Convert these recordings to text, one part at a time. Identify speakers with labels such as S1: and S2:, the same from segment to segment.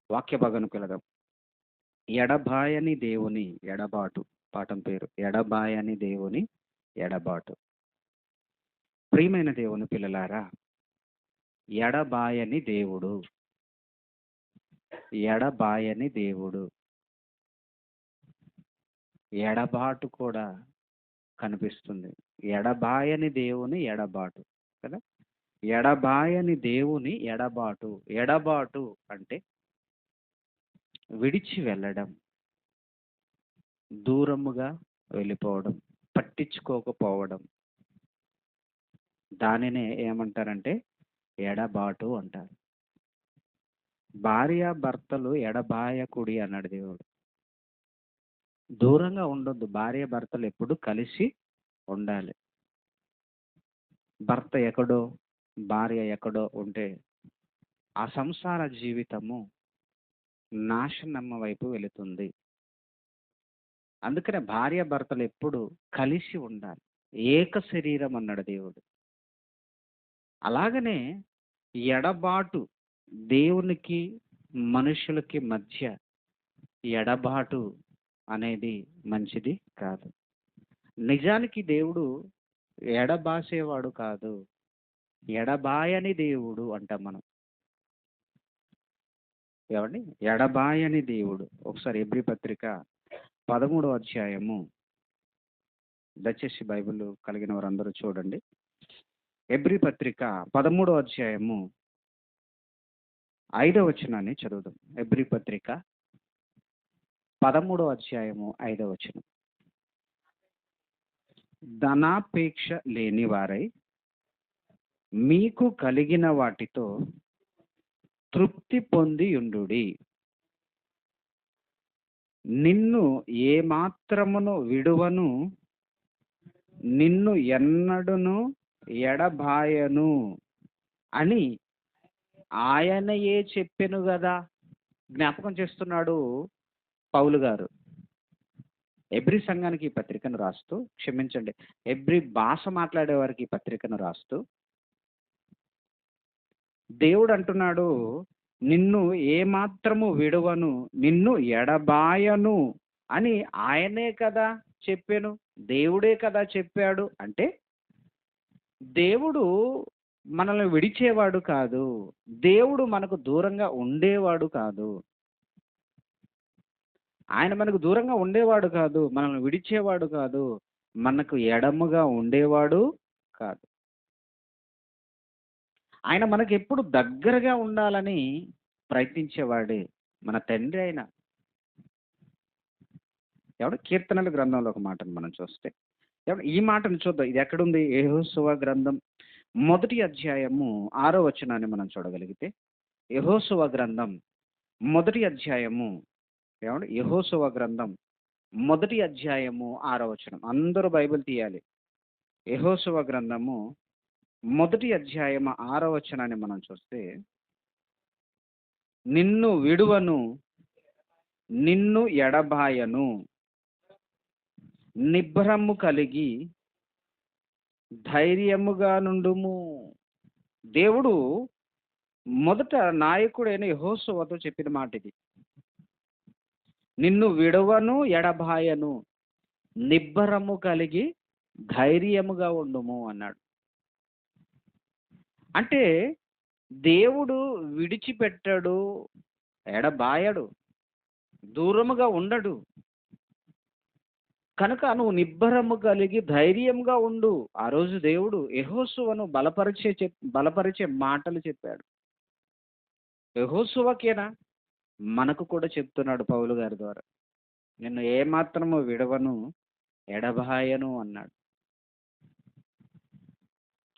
S1: వాక్య భాగానికి వెళదాం. ఎడబాయని దేవుని ఎడబాటు. పాఠం పేరు ఎడబాయని దేవుని ఎడబాటు. ప్రియమైన దేవుని పిల్లలారా, ఎడబాయని దేవుడు, ఎడబాయని దేవుడు. ఎడబాటు కూడా కనిపిస్తుంది. ఎడబాయని దేవుని ఎడబాటు కదా. ఎడబాయని దేవుని ఎడబాటు. ఎడబాటు అంటే విడిచి వెళ్ళడం, దూరముగా వెళ్ళిపోవడం, పట్టించుకోకపోవడం. దానినే ఏమంటారంటే ఎడబాటు అంటారు. భార్య భర్తలు ఎడబాయకుడి అన్నాడు దేవుడు. దూరంగా ఉండొద్దు. భార్య భర్తలు ఎప్పుడు కలిసి ఉండాలి. భర్త ఎక్కడో భార్య ఎక్కడో ఉంటే ఆ సంసార జీవితము నాశనమ్మ వైపు వెళుతుంది. అందుకనే భార్య భర్తలు ఎప్పుడు కలిసి ఉండాలి. ఏక శరీరం అన్నాడు దేవుడు. అలాగనే ఎడబాటు, దేవునికి మనుషులకి మధ్య ఎడబాటు అనేది మంచిది కాదు. నిజానికి దేవుడు ఎడబాసేవాడు కాదు, ఎడబాయని దేవుడు అంటాం మనం. ఏమండి? ఎడబాయని దేవుడు. ఒకసారి హెబ్రీ పత్రిక 13వ అధ్యాయము, దయచేసి బైబిల్ కలిగిన వారందరూ చూడండి. హెబ్రీ పత్రిక 13వ అధ్యాయము 5వ వచనాన్ని చదువుదాం. హెబ్రీ పత్రిక 13వ అధ్యాయము 5వ వచనం. ధనాపేక్ష లేని వారై మీకు కలిగిన వాటితో తృప్తి పొంది ఉండుడి. నిన్ను ఏమాత్రమును విడువను, నిన్ను ఎన్నడును ఎడబాయను అని ఆయనయే చెప్పెను కదా. జ్ఞాపకం చేస్తున్నాడు పౌలు గారు. హెబ్రీ సంఘానికి ఈ పత్రికను రాస్తూ, క్షమించండి, హెబ్రీ భాష మాట్లాడే వారికి ఈ పత్రికను రాస్తూ దేవుడు అంటున్నాడు, నిన్ను ఏమాత్రము విడువను, నిన్ను ఎడబాయను అని ఆయనే కదా చెప్పాను, దేవుడే కదా చెప్పాడు. అంటే దేవుడు మనల్ని విడిచేవాడు కాదు, దేవుడు మనకు దూరంగా ఉండేవాడు కాదు. ఆయన మనకు దూరంగా ఉండేవాడు కాదు, మనల్ని విడిచేవాడు కాదు, మనకు ఎడముగా ఉండేవాడు కాదు. ఆయన మనకు ఎప్పుడు దగ్గరగా ఉండాలని ప్రయత్నించేవాడే మన తండ్రి. ఆయన కీర్తనల గ్రంథంలో ఒక మాటను మనం చూస్తే, ఈ మాటను చూద్దాం. ఇది ఎక్కడుంది? యెహోషువ గ్రంథం 1వ అధ్యాయము 6వ వచనాన్ని మనం చూడగలిగితే, యెహోషువ గ్రంథం 1వ అధ్యాయము, యెహోషువ గ్రంథం 1వ అధ్యాయము 6వ వచనం. అందరూ బైబిల్ తీయాలి. యెహోషువ గ్రంథము 1వ అధ్యాయము 6వ వచనాన్ని మనం చూస్తే, నిన్ను విడువను, నిన్ను ఎడబాయను, నిబ్బరము కలిగి ధైర్యముగా నుండుము. దేవుడు మొదట నాయకుడైన యెహోషువతో చెప్పిన మాట ఇది. నిన్ను విడువను, ఎడబాయను, నిబ్బరము కలిగి ధైర్యముగా ఉండుము అన్నాడు. అంటే దేవుడు విడిచిపెట్టడు, ఎడబాయడు, దూరముగా ఉండడు. కనుక నువ్వు నిబ్బరము కలిగి ధైర్యంగా ఉండు. ఆ రోజు దేవుడు యెహోషువను బలపరిచే మాటలు చెప్పాడు. యెహోషువకేనా, మనకు కూడా చెప్తున్నాడు పౌలు గారి ద్వారా. నిన్ను ఏమాత్రము విడవను, ఎడబాయను అన్నాడు.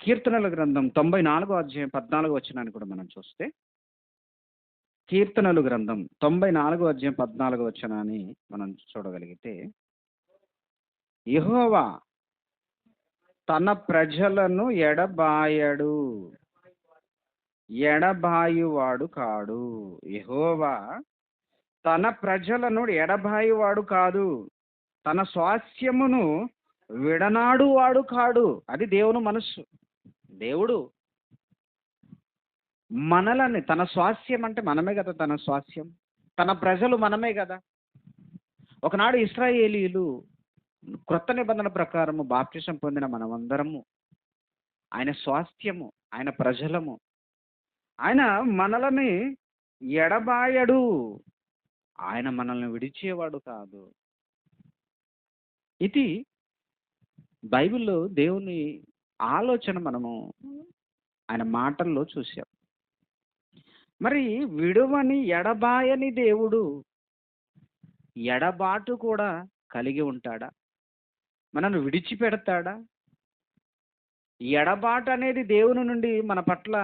S1: కీర్తనల గ్రంథం 94వ అధ్యాయం 14వ వచనాన్ని కూడా మనం చూస్తే, కీర్తనలు గ్రంథం 94వ అధ్యాయం 14వ వచనాన్ని మనం చూడగలిగితే, యెహోవా తన ప్రజలను ఎడబాయడు, ఎడబాయువాడు కాడు. యెహోవా తన ప్రజలను ఎడబాయువాడు కాదు, తన స్వాస్థ్యమును విడనాడు వాడు కాడు. అది దేవుని మనస్సు. దేవుడు మనలని, తన స్వాస్థ్యం అంటే మనమే కదా తన స్వాస్థ్యం. తన ప్రజలు మనమే కదా. ఒకనాడు ఇశ్రాయేలీయులు క్రొత్త నిబంధన ప్రకారము బాప్తిసం పొందిన మనమందరము ఆయన స్వాస్థ్యము, ఆయన ప్రజలము. ఆయన మనలని ఎడబాయడు, ఆయన మనల్ని విడిచేవాడు కాదు. ఇది బైబిల్లో దేవుని ఆలోచన మనము ఆయన మాటల్లో చూసాం. మరి విడువని ఎడబాయని దేవుడు ఎడబాటు కూడా కలిగి ఉంటాడా? మనల్ని విడిచిపెడతాడా? ఎడబాటు అనేది దేవుని నుండి మన పట్ల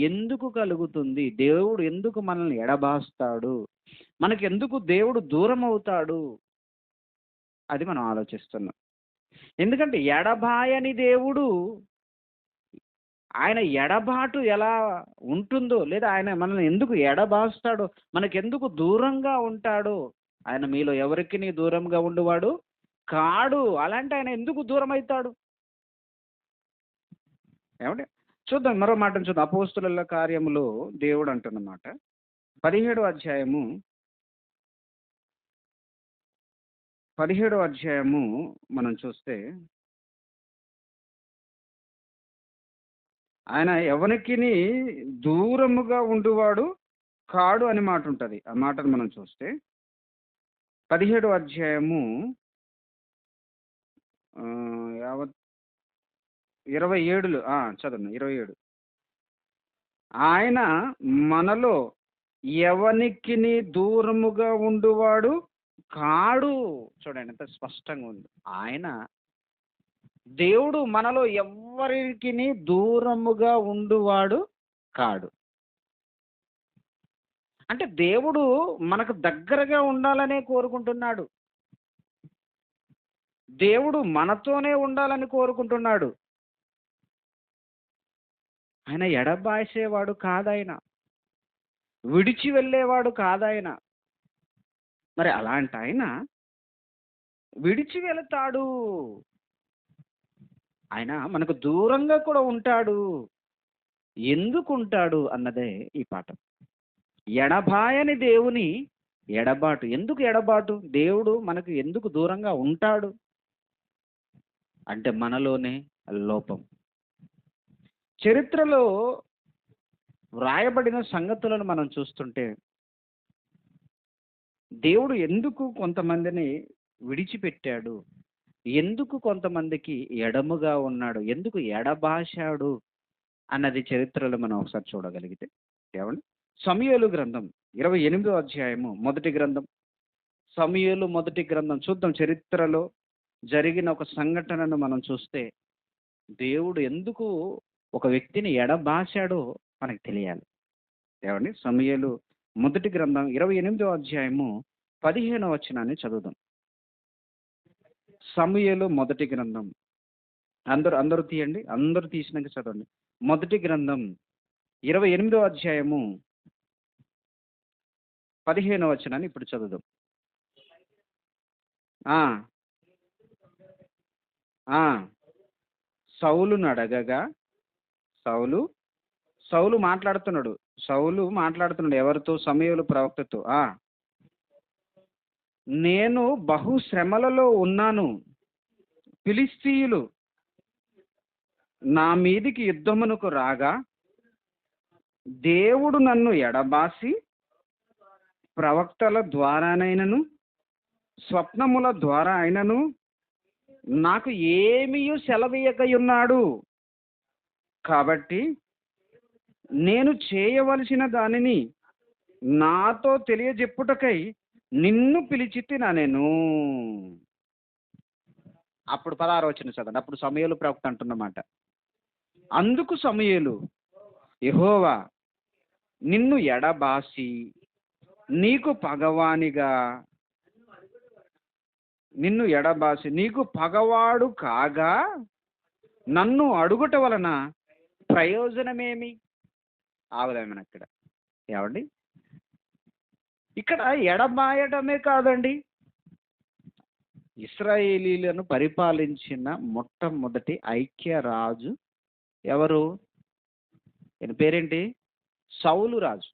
S1: ఎందుకు కలుగుతుంది? దేవుడు ఎందుకు మనల్ని ఎడబాస్తాడు? మనకి ఎందుకు దేవుడు దూరం అవుతాడు? అది మనం ఆలోచిస్తున్నాం. ఎందుకంటే ఎడబాయని దేవుడు, ఆయన ఎడబాటు ఎలా ఉంటుందో, లేదా ఆయన మనల్ని ఎందుకు ఎడబాస్తాడో, మనకెందుకు దూరంగా ఉంటాడో, ఆయన మీలో ఎవరికి దూరంగా ఉండేవాడు కాడు. అలాంటి ఆయన ఎందుకు దూరం అవుతాడు? ఏమంటే చూద్దాం, మరో మాటను చూద్దాం. అపోస్తుల కార్యములో దేవుడు అంటున్నమాట 17వ అధ్యాయము మనం చూస్తే, ఆయన ఎవరికి దూరముగా ఉండువాడు కాడు అని మాట ఉంటుంది. ఆ మాటను మనం చూస్తే 17వ అధ్యాయము 27 చదవండి. 27 ఆయన మనలో ఎవనికి దూరముగా ఉండువాడు కాడు. చూడండి ఎంత స్పష్టంగా ఉంది. ఆయన దేవుడు మనలో ఎవరికి దూరముగా ఉండువాడు కాడు. అంటే దేవుడు మనకు దగ్గరగా ఉండాలనే కోరుకుంటున్నాడు. దేవుడు మనతోనే ఉండాలని కోరుకుంటున్నాడు. ఆయన ఎడబాసేవాడు కాదాయన, విడిచి వెళ్ళేవాడు కాదాయన. మరి అలాంటి ఆయన విడిచి వెళతాడు, ఆయన మనకు దూరంగా కూడా ఉంటాడు. ఎందుకు ఉంటాడు అన్నదే ఈ పాఠం. ఎడబాయని దేవుని ఎడబాటు. ఎందుకు ఎడబాటు? దేవుడు మనకు ఎందుకు దూరంగా ఉంటాడు అంటే మనలోనే లోపం. చరిత్రలో వ్రాయబడిన సంగతులను మనం చూస్తుంటే, దేవుడు ఎందుకు కొంతమందిని విడిచిపెట్టాడు, ఎందుకు కొంతమందికి ఎడముగా ఉన్నాడు, ఎందుకు ఎడబాశాడు అన్నది చరిత్రలో మనం ఒకసారి చూడగలిగితే, ఏమండి సమూయేలు గ్రంథం 28వ అధ్యాయము మొదటి గ్రంథం, సమూయేలు మొదటి గ్రంథం చూద్దాం. చరిత్రలో జరిగిన ఒక సంఘటనను మనం చూస్తే, దేవుడు ఎందుకు ఒక వ్యక్తిని ఎడబాశాడో మనకు తెలియాలి. ఏమండి సమూయేలు మొదటి గ్రంథం 28వ అధ్యాయము 15వ వచనాన్ని చదువుదాం. సమూయేలు మొదటి గ్రంథం, అందరూ తీయండి, అందరూ తీసినాక చదవండి. మొదటి గ్రంథం 28వ అధ్యాయము 15వ వచనాన్ని ఇప్పుడు చదువుదాం. సౌలును అడగగా, సౌలు మాట్లాడుతున్నాడు. ఎవరితో? సమూయేలు ప్రవక్తతో. నేను బహు శ్రమలలో ఉన్నాను, ఫిలిష్తీయులు నా మీదికి యుద్ధమునకు రాగా దేవుడు నన్ను ఎడబాసి ప్రవక్తల ద్వారానైనను స్వప్నముల ద్వారా అయినను నాకు ఏమీయు సెలవీయకయున్నాడు. కాబట్టి నేను చేయవలసిన దానిని నాతో తెలియజెప్పుటకై నిన్ను పిలిచితినా నేను. అప్పుడు 16వ వచనం చదవండి. అప్పుడు సమూయేలు ప్రవక్త అంటున్నమాట, అందుకు సమూయేలు, యెహోవా నిన్ను ఎడబాసి నీకు పగవాడు కాగా నన్ను అడుగుట వలన ప్రయోజనమేమి? ఆగుదామని అక్కడ. ఏమండి ఇక్కడ ఎడబాయడమే కాదండి, ఇశ్రాయేలీలను పరిపాలించిన మొట్టమొదటి ఐక్య రాజు ఎవరు? ఈయన పేరేంటి? సౌలు రాజు.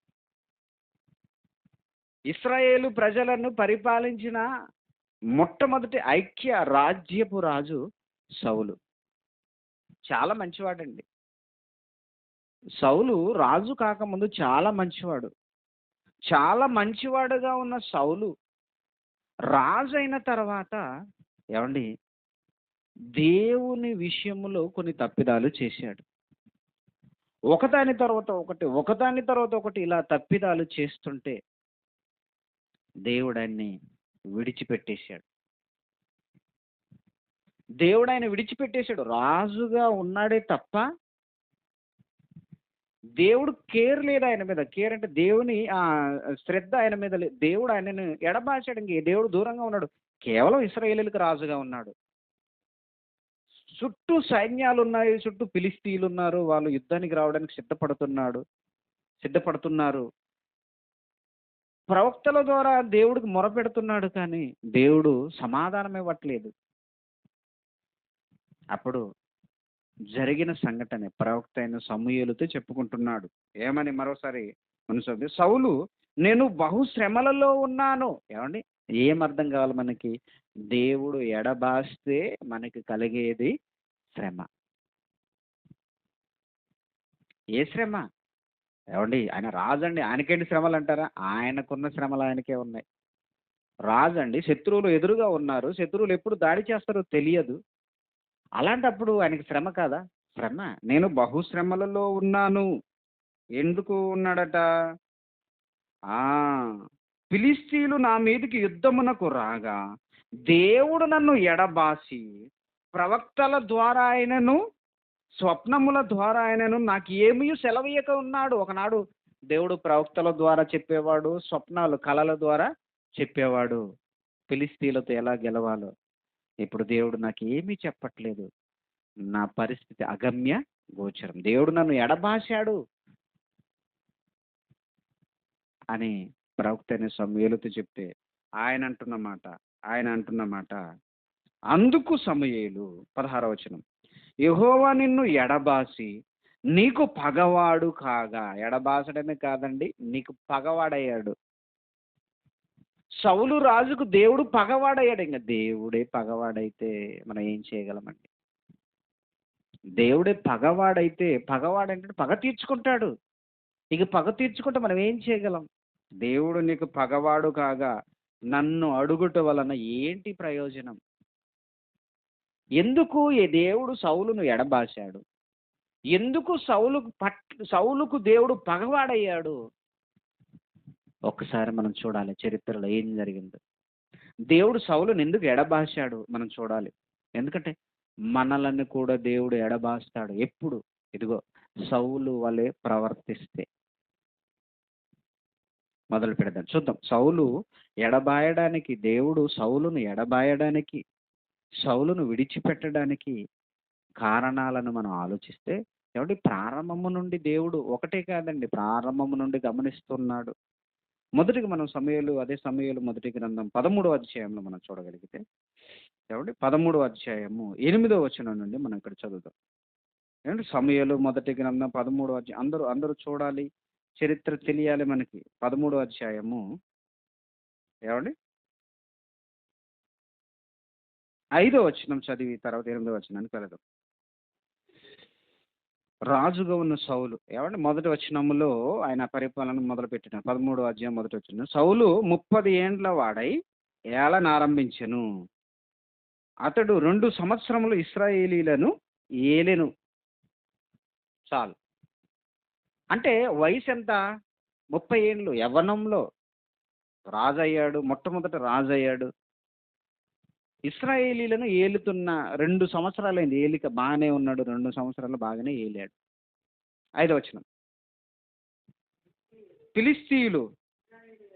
S1: ఇశ్రాయేలు ప్రజలను పరిపాలించిన మొట్టమొదటి ఐక్య రాజ్యపు రాజు సౌలు. చాలా మంచివాడండి. సౌలు రాజు కాకముందు చాలా మంచివాడు. చాలా మంచివాడుగా ఉన్న సౌలు రాజు అయిన తర్వాత ఏమండి దేవుని విషయములో కొన్ని తప్పిదాలు చేశాడు. ఒకదాని తర్వాత ఒకటి ఒకదాని తర్వాత ఒకటి ఇలా తప్పిదాలు చేస్తుంటే దేవుడు ఆయన్ని విడిచిపెట్టేశాడు. దేవుడు ఆయన విడిచిపెట్టేశాడు. రాజుగా ఉన్నాడే తప్ప దేవుడు కేర్ లేదు ఆయన మీద. కేర్ అంటే దేవుని శ్రద్ధ ఆయన మీద లేదు. దేవుడు ఆయనను ఎడబాశాడు. ఇంక దేవుడు దూరంగా ఉన్నాడు. కేవలం ఇశ్రాయేలీయులకు రాజుగా ఉన్నాడు. చుట్టూ సైన్యాలు ఉన్నాయి, చుట్టూ ఫిలిస్తీన్లు ఉన్నారు, వాళ్ళు యుద్ధానికి రావడానికి సిద్ధపడుతున్నారు. ప్రవక్తల ద్వారా దేవుడికి మొరపెడుతున్నాడు, కానీ దేవుడు సమాధానం ఇవ్వట్లేదు. అప్పుడు జరిగిన సంఘటన ప్రవక్త అయిన సమూయేలుతో చెప్పుకుంటున్నాడు. ఏమని మరోసారి మనసు సౌలు నేను బహుశ్రమలలో ఉన్నాను. ఏమండి ఏం అర్థం కావాలి మనకి? దేవుడు ఎడబాస్తే మనకి కలిగేది శ్రమ. ఏ శ్రమ? ఏమండి ఆయన రాజండి, ఆయనకేంటి శ్రమలు అంటారా? ఆయనకున్న శ్రమలు ఆయనకే ఉన్నాయి. రాజండి, శత్రువులు ఎదురుగా ఉన్నారు, శత్రువులు ఎప్పుడు దాడి చేస్తారో తెలియదు. అలాంటప్పుడు ఆయనకి శ్రమ కాదా? శ్రమ. నేను బహుశ్రమలలో ఉన్నాను. ఎందుకు ఉన్నాడట? ఆ ఫిలిస్తీన్లు నా మీదికి యుద్ధమునకు రాగా దేవుడు నన్ను ఎడబాసి ప్రవక్తల ద్వారా ఆయనను స్వప్నముల ద్వారా ఆయనను నాకు ఏమీ సెలవీయక ఉన్నాడు. ఒకనాడు దేవుడు ప్రవక్తల ద్వారా చెప్పేవాడు, స్వప్నాలు కళల ద్వారా చెప్పేవాడు ఫిలిస్తీన్లతో ఎలా గెలవాలో. ఇప్పుడు దేవుడు నాకు ఏమీ చెప్పట్లేదు. నా పరిస్థితి అగమ్య గోచరం. దేవుడు నన్ను ఎడబాశాడు అని ప్రవక్త అయిన సమూయేలుతో చెప్తే ఆయన అంటున్న మాట అందుకు సమూయేలు 16వ వచనం యెహోవా నిన్ను ఎడబాసి నీకు పగవాడు కాగా. ఎడబాసడమే కాదండి, నీకు పగవాడయ్యాడు. సౌలు రాజుకు దేవుడు పగవాడయ్యాడు. ఇంకా దేవుడే పగవాడైతే మనం ఏం చేయగలమండి? దేవుడే పగవాడైతే, పగవాడంటే పగ తీర్చుకుంటాడు. ఇక పగ తీర్చుకుంటే మనం ఏం చేయగలం? దేవుడు నీకు పగవాడు కాగా నన్ను అడుగుట వలన ఏంటి ప్రయోజనం? ఎందుకు ఈ దేవుడు సౌలును ఎడబాశాడు? ఎందుకు సౌలుకు దేవుడు పగవాడయ్యాడు? ఒక్కసారి మనం చూడాలి చరిత్రలో ఏం జరిగిందో. దేవుడు సౌలును ఎందుకు ఎడబాశాడు మనం చూడాలి. ఎందుకంటే మనలను కూడా దేవుడు ఎడబాస్తాడు. ఎప్పుడు? ఇదిగో సౌలు వలె ప్రవర్తిస్తే. మొదలు పెడదాం, చూద్దాం. సౌలు ఎడబాయడానికి, దేవుడు సౌలును ఎడబాయడానికి, సౌలును విడిచిపెట్టడానికి కారణాలను మనం ఆలోచిస్తే ఏమంటే ప్రారంభము నుండి దేవుడు ఒకటే కాదండి, ప్రారంభము నుండి గమనిస్తున్నాడు. మొదటికి మనం అదే సమూయేలు మొదటి గ్రంథం 13వ అధ్యాయంలో మనం చూడగలిగితే ఏమంటే 13వ అధ్యాయము 8వ వచనం నుండి మనం ఇక్కడ చదువుతాం. ఏమంటే సమూయేలు మొదటి గ్రంథం 13వ అధ్యాయం అందరూ చూడాలి, చరిత్ర తెలియాలి మనకి. 13వ అధ్యాయము ఏమండి 5వ వచనం చదివి తర్వాత 8వ వచనానికి వెళదాం. రాజుగా ఉన్న సౌలు ఏమంటే మొదటి వచనములో ఆయన పరిపాలన మొదలుపెట్టిన 13వ అధ్యాయం మొదటి వచనం సౌలు 30 ఏండ్ల వాడై ఏలన ఆరంభించెను. అతడు 2 సంవత్సరములు ఇశ్రాయేలీలను ఏలెను. చాలు. అంటే వయసు ఎంత? 30 ఏండ్లు యవ్వనంలో రాజయ్యాడు. మొట్టమొదట రాజయ్యాడు. ఇశ్రాయేలీలను ఏలుతున్న 2 సంవత్సరాలైంది ఏలిక. బాగానే ఉన్నాడు, 2 సంవత్సరాలు బాగానే ఏలాడు. 5వ వచనం ఫిలిస్తీయులు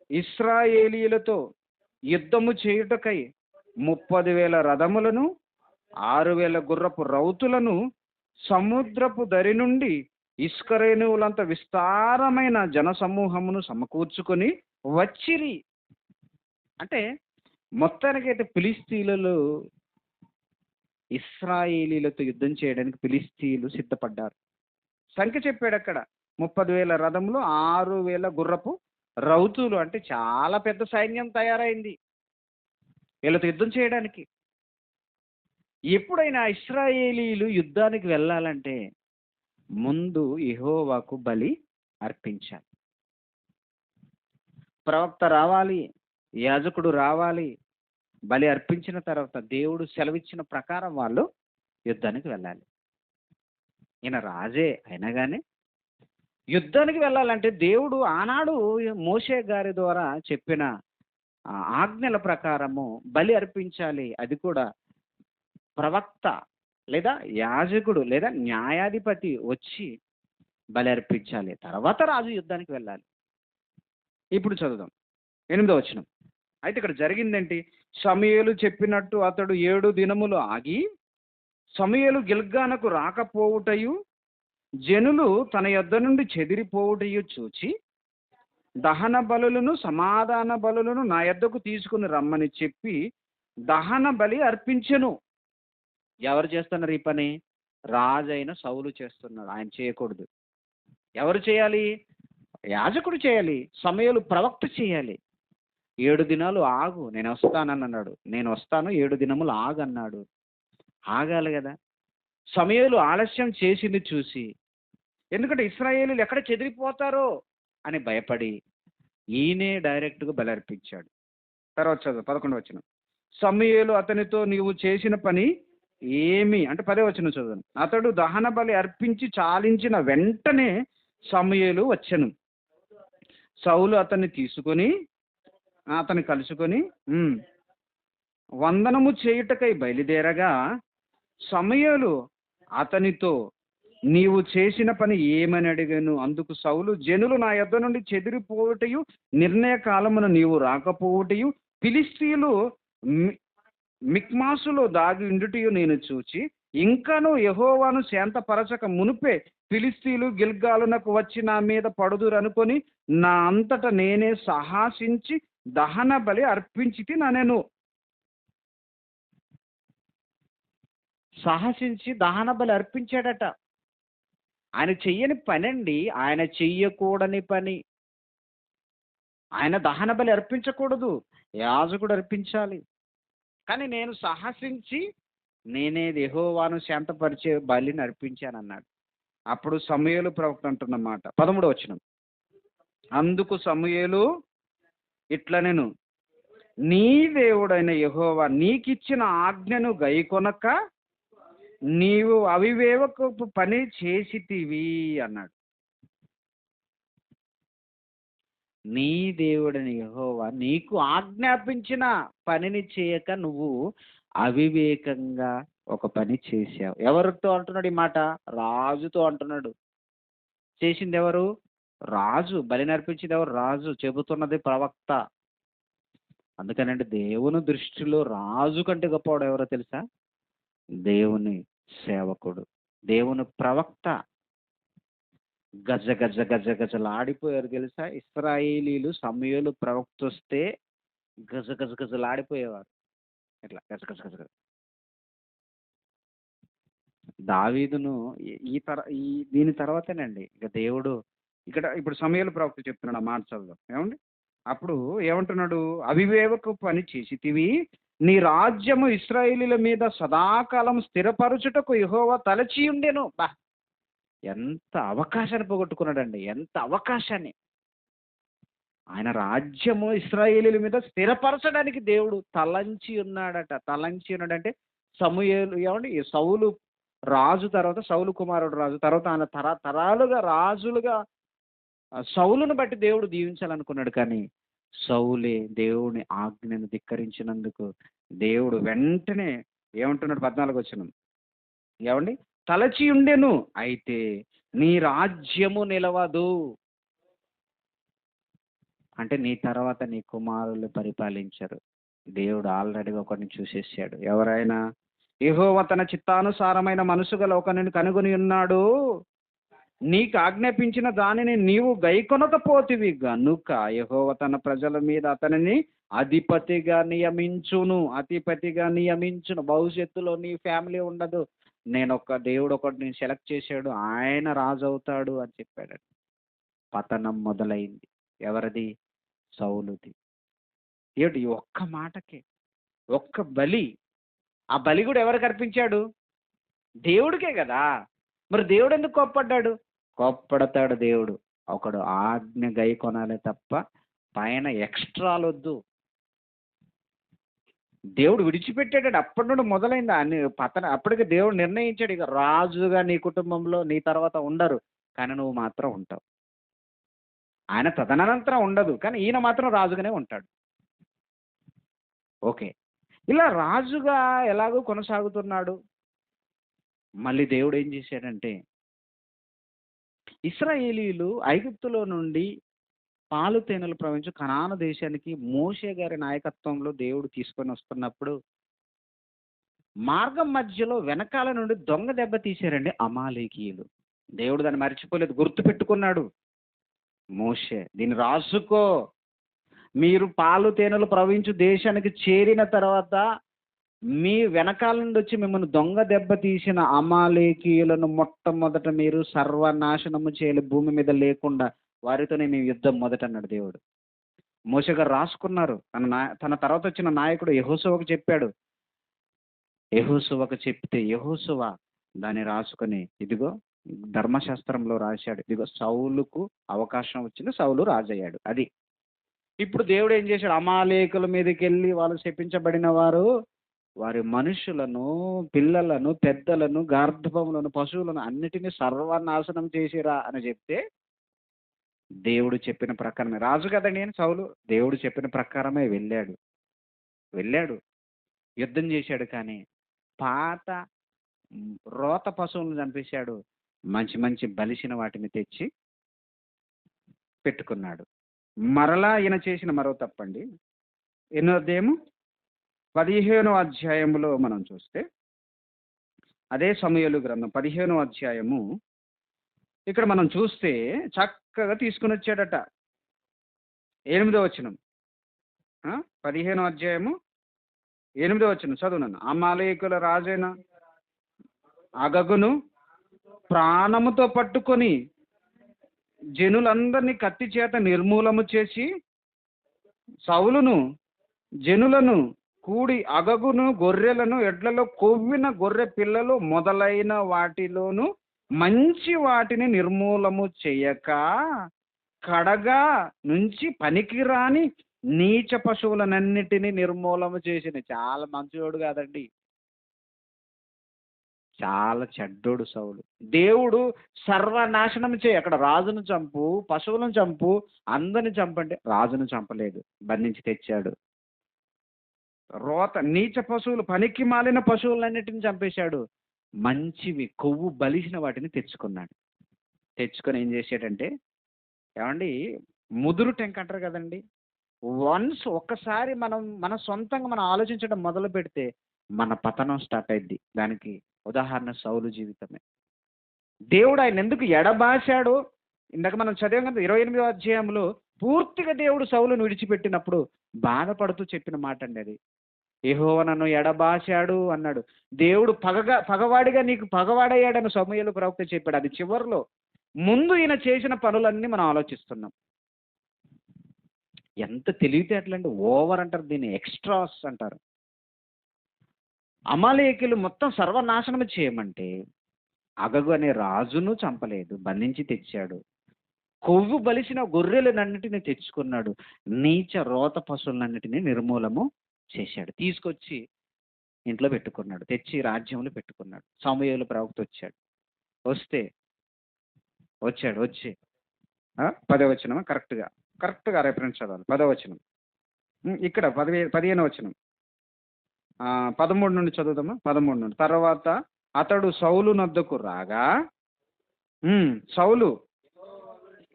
S1: ఇశ్రాయేలీయులతో యుద్ధము చేయుటకై 30,000 రథములను 6,000 గుర్రపు రౌతులను సముద్రపు దరి నుండి ఇస్కరేణువులంత విస్తారమైన జనసమూహమును సమకూర్చుకొని వచ్చిరి. అంటే మొత్తానికైతే ఫిలిస్తీయులు ఇశ్రాయేలీలతో యుద్ధం చేయడానికి ఫిలిస్తీయులు సిద్ధపడ్డారు. సంఖ్య చెప్పాడు అక్కడ 30,000 రథములు, 6,000 గుర్రపు రౌతులు అంటే చాలా పెద్ద సైన్యం తయారైంది వీళ్ళతో యుద్ధం చేయడానికి. ఎప్పుడైనా ఇశ్రాయేలీలు యుద్ధానికి వెళ్ళాలంటే ముందు యెహోవాకు బలి అర్పించాలి. ప్రవక్త రావాలి, యాజకుడు రావాలి. బలి అర్పించిన తర్వాత దేవుడు సెలవిచ్చిన ప్రకారం వాళ్ళు యుద్ధానికి వెళ్ళాలి. ఈయన రాజే అయినా కానీ యుద్ధానికి వెళ్ళాలంటే దేవుడు ఆనాడు మోషే గారి ద్వారా చెప్పిన ఆజ్ఞల ప్రకారము బలి అర్పించాలి. అది కూడా ప్రవక్త లేదా యాజకుడు లేదా న్యాయాధిపతి వచ్చి బలి అర్పించాలి. తర్వాత రాజు యుద్ధానికి వెళ్ళాలి. ఇప్పుడు చదువుదాం 8వ వచనం. అయితే ఇక్కడ జరిగిందేంటి? సమూయేలు చెప్పినట్టు అతడు 7 దినములు ఆగి సమూయేలు గిల్గానుకు రాకపోవుటయు జనులు తన యొద్ద నుండి చెదిరిపోవుటయు చూచి దహన బలులను సమాధాన బలులను నా యొద్దకు తీసుకుని రమ్మని చెప్పి దహన బలి అర్పించెను. ఎవరు చేస్తున్నారు ఈ పని? రాజైన సౌలు చేస్తున్నాడు. ఆయన చేయకూడదు. ఎవరు చేయాలి? యాజకుడు చేయాలి. సమూయేలు ప్రవక్త చేయాలి. 7 దినాలు ఆగు, నేను వస్తానని అన్నాడు. నేను వస్తాను 7 దినములు ఆగు అన్నాడు. ఆగాలి కదా. సమూయేలు ఆలస్యం చేసింది చూసి, ఎందుకంటే ఇశ్రాయేలీలు ఎక్కడ చెదిరిపోతారో అని భయపడి ఈయనే డైరెక్ట్గా బలి అర్పించాడు. తర్వాత చదువు 11వ వచనం. సమూయేలు అతనితో నీవు చేసిన పని ఏమి అంటే 10వ వచనం చదువు. అతడు దహన బలి అర్పించి చాలించిన వెంటనే సమూయేలు వచ్చెను. సౌలు అతన్ని తీసుకొని అతన్ని కలుసుకొని వందనము చేయుటకై బయలుదేరగా సమూయేలు అతనితో నీవు చేసిన పని ఏమని అడిగాను. అందుకు సౌలు, జనులు నా యొద్ద నుండి చెదిరిపోవుటయు నిర్ణయ కాలమున నీవు రాకపోవుటయు ఫిలిష్తీయులు మిక్మాసులో దాగి ఉండుటయు నేను చూచి ఇంకను యెహోవాను శాంతపరచక మునుపే ఫిలిష్తీయులు గిల్గాలునకు వచ్చి నా మీద పడుదురనుకొని నా అంతట నేనే సాహసించి దహన బలి అర్పించితి ననెను. సాహసించి దహన బలి అర్పించాడట. ఆయన చెయ్యని పని అండి, ఆయన చెయ్యకూడని పని. ఆయన దహన బలి అర్పించకూడదు, యాజకుడు అర్పించాలి. కానీ నేను సాహసించి నేనే యెహోవాను శాంతపరిచే బలిని అర్పించానన్నాడు. అప్పుడు సమూయేలు ప్రవక్త అంటున్నమాట 13వ వచనం. అందుకు సమూయేలు ఇట్లనెను, నీ దేవుడైన యెహోవా నీకిచ్చిన ఆజ్ఞను గైకొనక నీవు అవివేకపు పని చేసితివి అన్నాడు. నీ దేవుడైన యెహోవా నీకు ఆజ్ఞాపించిన పనిని చేయక నువ్వు అవివేకంగా ఒక పని చేశావు. ఎవరితో అంటున్నాడు ఈ మాట? రాజుతో అంటున్నాడు. చేసింది ఎవరు? రాజు. బలి నర్పించింది ఎవరు? రాజు. చెబుతున్నది ప్రవక్త. అందుకనంటే దేవుని దృష్టిలో రాజు కంటే గొప్పవాడు ఎవరో తెలుసా? దేవుని సేవకుడు, దేవుని ప్రవక్త. గజ గజ గజ గజలాడిపోయారు తెలుసా? ఇశ్రాయేలీలు సమూయేలు ప్రవక్త వస్తే గజ గజ గజలాడిపోయేవారు. ఇట్లా గజ గజ గజ గజ. దావీదును దీని తర్వాతేనండి ఇక దేవుడు ఇక్కడ ఇప్పుడు సమూయేలు ప్రవక్త చెప్తున్నాడు ఆ మాట చదువు ఏమండి. అప్పుడు ఏమంటున్నాడు? అవివేకపు పని చేసితివి, నీ రాజ్యము ఇశ్రాయేలీల మీద సదాకాలం స్థిరపరచుటకు యెహోవా తలచి ఉండెను. బా, ఎంత అవకాశాన్ని పోగొట్టుకున్నాడండి, ఎంత అవకాశాన్ని. ఆయన రాజ్యము ఇశ్రాయేలీల మీద స్థిరపరచడానికి దేవుడు తలంచి ఉన్నాడట. తలంచి ఉన్నాడంటే సమూయేలు ఏమండి, సౌలు రాజు తర్వాత సౌలు కుమారుడు రాజు తర్వాత ఆయన తరాలుగా రాజులుగా సౌలును బట్టి దేవుడు దీవించాలనుకున్నాడు. కానీ సౌలే దేవుని ఆజ్ఞను ధిక్కరించినందుకు దేవుడు వెంటనే ఏమంటున్నాడు? 14వ వచనం. ఏమండి, తలచి ఉండెను, అయితే నీ రాజ్యము నిలవదు. అంటే నీ తర్వాత నీ కుమారులు పరిపాలించరు. దేవుడు ఆల్రెడీగా ఒకరిని చూసేసాడు. ఎవరైనా? యెహోవా తన చిత్తానుసారమైన మనసు గల ఒకరిని కనుగొని ఉన్నాడు. నీకు ఆజ్ఞాపించిన దానిని నీవు గైకొనకపోతివి గనుక యెహోవా తన ప్రజల మీద అతనిని అధిపతిగా నియమించును. భవిష్యత్తులో నీ ఫ్యామిలీ ఉండదు. దేవుడు ఒకటిని సెలెక్ట్ చేశాడు, ఆయన రాజు అవుతాడు అని చెప్పాడు. పతనం మొదలైంది. ఎవరిది? సౌలుది. ఏమిటి ఈ ఒక్క మాటకి, ఒక్క బలి. ఆ బలి కూడా ఎవరికి అర్పించాడు? దేవుడికే కదా. మరి దేవుడు ఎందుకు కోప్పడ్డాడు? కోప్పడతాడు దేవుడు. ఒకడు ఆజ్ఞ గై కొనాలి తప్ప పైన ఎక్స్ట్రాలు వద్దు. దేవుడు విడిచిపెట్టాడు. అప్పటి నుండి మొదలైంది అన్ని పతన. అప్పటికి దేవుడు నిర్ణయించాడు, ఇక రాజుగా నీ కుటుంబంలో నీ తర్వాత ఉండరు, కానీ నువ్వు మాత్రం ఉంటావు. ఆయన తదనంతరం ఉండదు, కానీ ఈయన మాత్రం రాజుగానే ఉంటాడు. ఓకే, ఇలా రాజుగా ఎలాగో కొనసాగుతున్నాడు. మళ్ళీ దేవుడు ఏం చేశాడంటే, ఇశ్రాయేలీయులు ఐగుప్తులో నుండి పాలు తేనెలు ప్రవహించు కనాను దేశానికి మోషే గారి నాయకత్వంలో దేవుడు తీసుకొని వస్తున్నప్పుడు మార్గం మధ్యలో వెనకాల నుండి దొంగ దెబ్బ తీశారండి అమాలేకీయులు. దేవుడు దాన్ని మర్చిపోలేదు, గుర్తు పెట్టుకున్నాడు. మోషే, దీన్ని రాసుకో, మీరు పాలు తేనెలు ప్రవహించు దేశానికి చేరిన తర్వాత మీ వెనకాల నుండి వచ్చి మిమ్మల్ని దొంగ దెబ్బ తీసిన అమాలేకీయులను మొట్టమొదట మీరు సర్వనాశనము చేయాలి, భూమి మీద లేకుండా వారితోనే మీ యుద్ధం మొదట అన్నాడు దేవుడు. మోషే గారు రాసుకున్నారు. తన తర్వాత వచ్చిన నాయకుడు యెహోషువకు చెప్పాడు. యెహోషువకు చెప్తే యెహోషువ దాన్ని రాసుకొని, ఇదిగో ధర్మశాస్త్రంలో రాశాడు, ఇదిగో సౌలుకు అవకాశం వచ్చింది, సౌలు రాజయ్యాడు. అది ఇప్పుడు దేవుడు ఏం చేశాడు? అమాలేకుల మీదకి వెళ్ళి వాళ్ళు శపించబడిన వారు వారి మనుషులను, పిల్లలను, పెద్దలను, గార్ధపములను, పశువులను అన్నిటినీ సర్వనాశనం చేసిరా అని చెప్తే దేవుడు చెప్పిన ప్రకారమే, రాజు కదండి నేను సౌలు, దేవుడు చెప్పిన ప్రకారమే వెళ్ళాడు యుద్ధం చేశాడు. కానీ పాత రోత పశువులను చంపేశాడు, మంచి మంచి బలిసిన వాటిని తెచ్చి పెట్టుకున్నాడు. మరలా ఈయన చేసిన మరో తప్పండి. ఎన్నో అధ్యాయము? 15వ అధ్యాయములో మనం చూస్తే, అదే సమూయేలు గ్రంథం 15వ అధ్యాయము ఇక్కడ మనం చూస్తే చక్కగా తీసుకుని వచ్చాడట. 8వ వచనం, 15వ అధ్యాయము 8వ వచనం చదువునన్ను. అమాలేకుల రాజైన అగగును ప్రాణముతో పట్టుకొని జనులందరినీ కత్తి చేత నిర్మూలము చేసి సౌలును జనులను కూడి అగగును గొర్రెలను ఎడ్లలో కొవ్విన గొర్రె పిల్లలు మొదలైన వాటిలోను మంచి వాటిని నిర్మూలము చేయక కడగా నుంచి పనికిరాని నీచ పశువులనన్నిటినీ నిర్మూలము చేసిన. చాలా మంచివాడు కాదండి, చాలా చెడ్డోడు సౌలు. దేవుడు సర్వనాశనం చేయి, అక్కడ రాజును చంపు, పశువులను చంపు, అందరిని చంపంటే రాజును చంపలేదు, బంధించి తెచ్చాడు. రోత నీచ పశువులు, పనికి మాలిన పశువులన్నిటిని చంపేశాడు. మంచివి కొవ్వు బలిసిన వాటిని తెచ్చుకున్నాడు. తెచ్చుకొని ఏం చేశాడంటే, ఏమండి ముదురు టెంక్ అంటారు కదండి, వన్స్ ఒక్కసారి మన సొంతంగా మనం ఆలోచించడం మొదలు పెడితే మన పతనం స్టార్ట్ అయింది. దానికి ఉదాహరణ సౌలు జీవితమే. దేవుడు ఆయన ఎందుకు ఎడబాశాడో ఇందాక మనం చదివాం కదా 28వ అధ్యాయంలో, పూర్తిగా దేవుడు సౌలును విడిచిపెట్టినప్పుడు బాధపడుతూ చెప్పిన మాట అండి అది. యెహోవా నన్ను ఎడబాశాడు అన్నాడు. దేవుడు పగవాడిగా నీకు పగవాడయ్యాడని సమూయేలు ప్రవక్త చెప్పాడు. అది చివరిలో. ముందు ఈయన చేసిన పనులన్నీ మనం ఆలోచిస్తున్నాం. ఎంత తెలివితేటలండి, ఓవర్ అంటారు దీన్ని, ఎక్స్ట్రాస్ అంటారు. అమాలేకీయులు మొత్తం సర్వనాశనం చేయమంటే అగగు అనే రాజును చంపలేదు, బంధించి తెచ్చాడు. కొవ్వు బలిసిన గొర్రెలనన్నిటిని తెచ్చుకున్నాడు. నీచ రోత పశువులన్నిటిని నిర్మూలము చేశాడు. తీసుకొచ్చి ఇంట్లో పెట్టుకున్నాడు, తెచ్చి రాజ్యంలో పెట్టుకున్నాడు. సమూయేలు ప్రవక్త వచ్చి 10వ వచనం కరెక్ట్గా రెఫరెన్స్ చదవాలి. 10వ వచనం ఇక్కడ 15వ వచనం 13 నుండి చదువుదామా. 13 నుండి. తర్వాత అతడు సౌలు నొద్దకు రాగా, సౌలు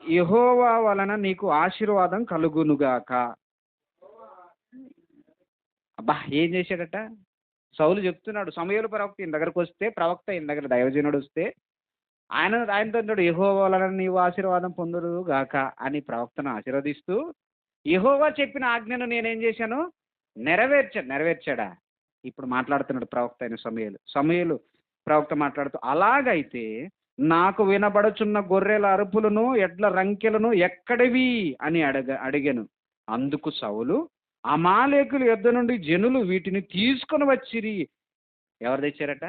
S1: యెహోవా వలన నీకు ఆశీర్వాదం కలుగునుగాక. అబ్బా, ఏం చేశాడట సౌలు చెప్తున్నాడు. సమూయేలు ప్రవక్త ఈయన దగ్గరకు వస్తే, ఈయన దగ్గర దైవజనుడు వస్తే ఆయనతో అంటాడు, యెహోవా వలన నీవు ఆశీర్వాదం పొందురు గాక అని ప్రవక్తను ఆశీర్వదిస్తూ, యెహోవా చెప్పిన ఆజ్ఞను నేనేం చేశాను? నెరవేర్చాడా? ఇప్పుడు మాట్లాడుతున్నాడు ప్రవక్త అయిన సమూయేలు ప్రవక్త మాట్లాడుతూ, అలాగైతే నాకు వినబడుచున్న గొర్రెల అరుపులను ఎడ్ల రంకెలను ఎక్కడివి అని అడిగాను. అందుకు సౌలు, అమాలేకుల యొద్ద నుండి జనులు వీటిని తీసుకొని వచ్చిరి. ఎవరు తెచ్చారట?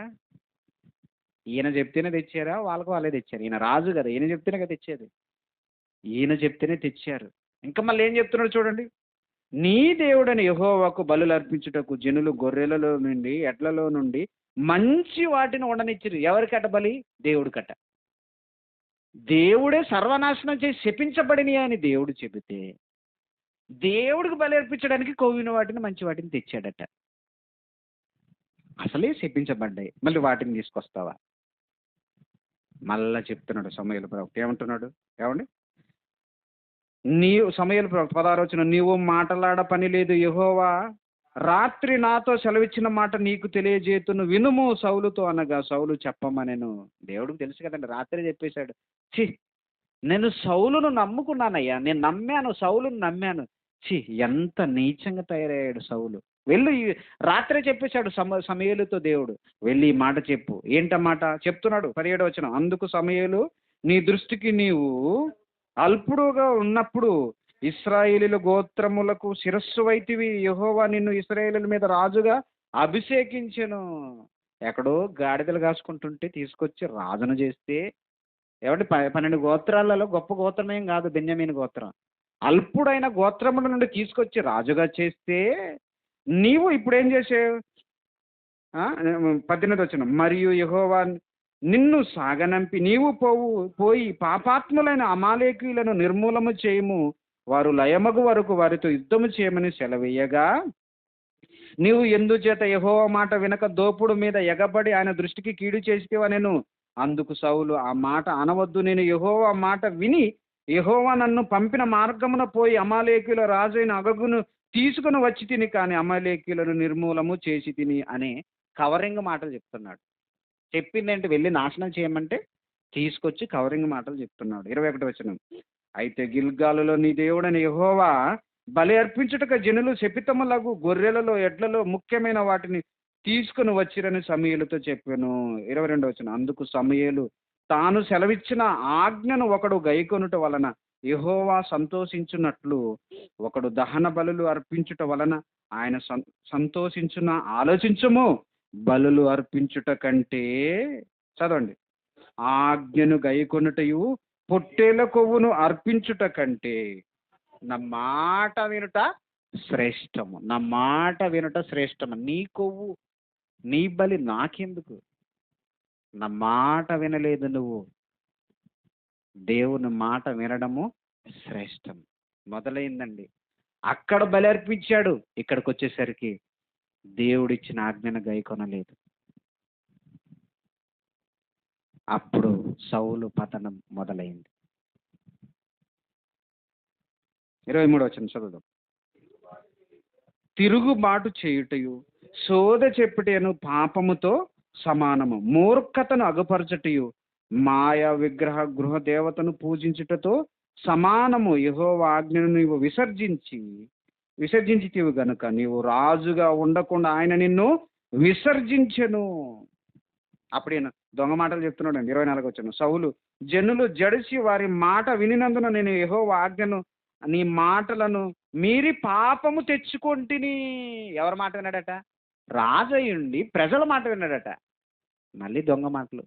S1: ఈయన చెప్తేనే తెచ్చారా? వాళ్ళకు వాళ్ళే తెచ్చారు. ఈయన రాజు కదా, ఈయన చెప్తేనే కదా తెచ్చేది. ఈయన చెప్తేనే తెచ్చారు. ఇంకా మళ్ళీ ఏం చెప్తున్నాడు చూడండి. నీ దేవుడని యెహోవాకు బలులు అర్పించుటకు జనులు గొర్రెలలో నుండి ఎడ్లలో నుండి మంచి వాటిని ఉండనిచ్చిరు. ఎవరికట బలి? దేవుడికట. దేవుడే సర్వనాశనం చేసి శపించబడిని అని దేవుడు చెబితే దేవుడికి బలి అర్పించడానికి కొవ్విన వాటిని మంచి వాటిని తెచ్చాడట. అసలే శపించబడ్డాయి, మళ్ళీ వాటిని తీసుకొస్తావా? మళ్ళా చెప్తున్నాడు సమూయేలు ప్రవక్త. ఏమంటున్నాడు? ఏమండి, సమూయేలు ప్రవక్త 16వ వచనం, నీవు మాటలాడ పని లేదు, యెహోవా రాత్రి నాతో సెలవిచ్చిన మాట నీకు తెలియజేతును, వినుము సౌలుతో అనగా సౌలు చెప్పమనెను. దేవుడికి తెలుసు కదండి, రాత్రి చెప్పేశాడు. ఛీ, నేను సౌలును నమ్ముకున్నానయ్యా, నేను నమ్మాను, సౌలును నమ్మాను. ఛీ, ఎంత నీచంగా తయారయ్యాడు సౌలు. వెళ్ళి రాత్రే చెప్పేశాడు సమూయేలుతో దేవుడు, వెళ్ళి ఈ మాట చెప్పు. ఏంటన్నమాట చెప్తున్నాడు? 17వ వచనం, అందుకు సమూయేలు, నీ దృష్టికి నీవు అల్పుడుగా ఉన్నప్పుడు ఇశ్రాయేలీయుల గోత్రములకు శిరస్సు వైతివి, యెహోవా నిన్ను ఇశ్రాయేలీయుల మీద రాజుగా అభిషేకించెను. ఎక్కడో గాడిదలు కాసుకుంటుంటే తీసుకొచ్చి రాజును చేస్తే, ఏమంటే 12 గోత్రాలలో గొప్ప గోత్రమేం కాదు బెన్యామీను గోత్రం. అల్పుడైన గోత్రముల నుండి తీసుకొచ్చి రాజుగా చేస్తే నీవు ఇప్పుడు ఏం చేసావు? 18వ వచనం, మరియు యెహోవా నిన్ను సాగనంపి నీవు పోయి పాపాత్ములైన అమాలేకీయులను నిర్మూలము చేయము, వారు లయమగు వరకు వారితో యుద్ధము చేయమని సెలవేయగా, నీవు ఎందుచేత యెహోవా మాట వినక దోపుడు మీద ఎగబడి ఆయన దృష్టికి కీడు చేసేవా నేను? అందుకు సౌలు, ఆ మాట అనవద్దు, నేను యెహోవా మాట విని యెహోవా నన్ను పంపిన మార్గమున పోయి అమాలేకీయుల రాజైన అగగును తీసుకుని వచ్చి తిని, కానీ అమాలేకీయులను నిర్మూలము చేసి తిని అనే కవరింగ్ మాటలు చెప్తున్నాడు. చెప్పిందేంటి? వెళ్ళి నాశనం చేయమంటే తీసుకొచ్చి కవరింగ్ మాటలు చెప్తున్నాడు. 21వ వచనం, అయితే గిల్గాలులో నీ దేవుడని యెహోవా బలి అర్పించుటకు జనులు శపితములగు గొర్రెలలో ఎడ్లలో ముఖ్యమైన వాటిని తీసుకుని వచ్చిరని సమూయేలుతో చెప్పాను. 22వ వచనం, అందుకు సమూయేలు తాను సెలవిచ్చిన ఆజ్ఞను ఒకడు గైకొనుట వలన యెహోవా సంతోషించున్నట్లు ఒకడు దహన బలులు అర్పించుట వలన ఆయన సంతోషించున ఆలోచించము. బలులు అర్పించుట కంటే, చదవండి, ఆజ్ఞను గైకొనుటయు పొట్టేల కొవ్వును అర్పించుట కంటే నా మాట వినుట శ్రేష్టము. నా మాట వినుట శ్రేష్టము. నీ కొవ్వు నీ బలి నాకెందుకు? నా మాట వినలేదు నువ్వు. దేవుని మాట వినడము శ్రేష్టం. మొదలైందండి. అక్కడ బలి అర్పించాడు, ఇక్కడికి వచ్చేసరికి దేవుడిచ్చిన ఆజ్ఞను గైకొనలేదు. అప్పుడు సౌలు పతనం మొదలైంది. 23వ వచనం చదువుదాం. తిరుగుబాటు చేయుటయు సోద చెప్పుటను పాపముతో సమానము, మూర్ఖతను అగపరచుటయు మాయా విగ్రహ గృహ దేవతను పూజించుటతో సమానము. యెహోవా ఆజ్ఞను నీవు విసర్జించితివి గనుక నీవు రాజుగా ఉండకుండా ఆయన నిన్ను విసర్జించెను. అప్పుడు ఈయన దొంగ మాటలు చెప్తున్నాడు అండి. 24వ వచనం, సౌలు, జనులు జడిసి వారి మాట వినినందున నేను యెహోవా ఆజ్ఞను నీ మాటలను మీరి పాపము తెచ్చుకొంటిని. ఎవరి మాట విన్నాడట? రాజయ్యుండి ప్రజల మాట విన్నాడట. మళ్ళీ దొంగ మాటలు.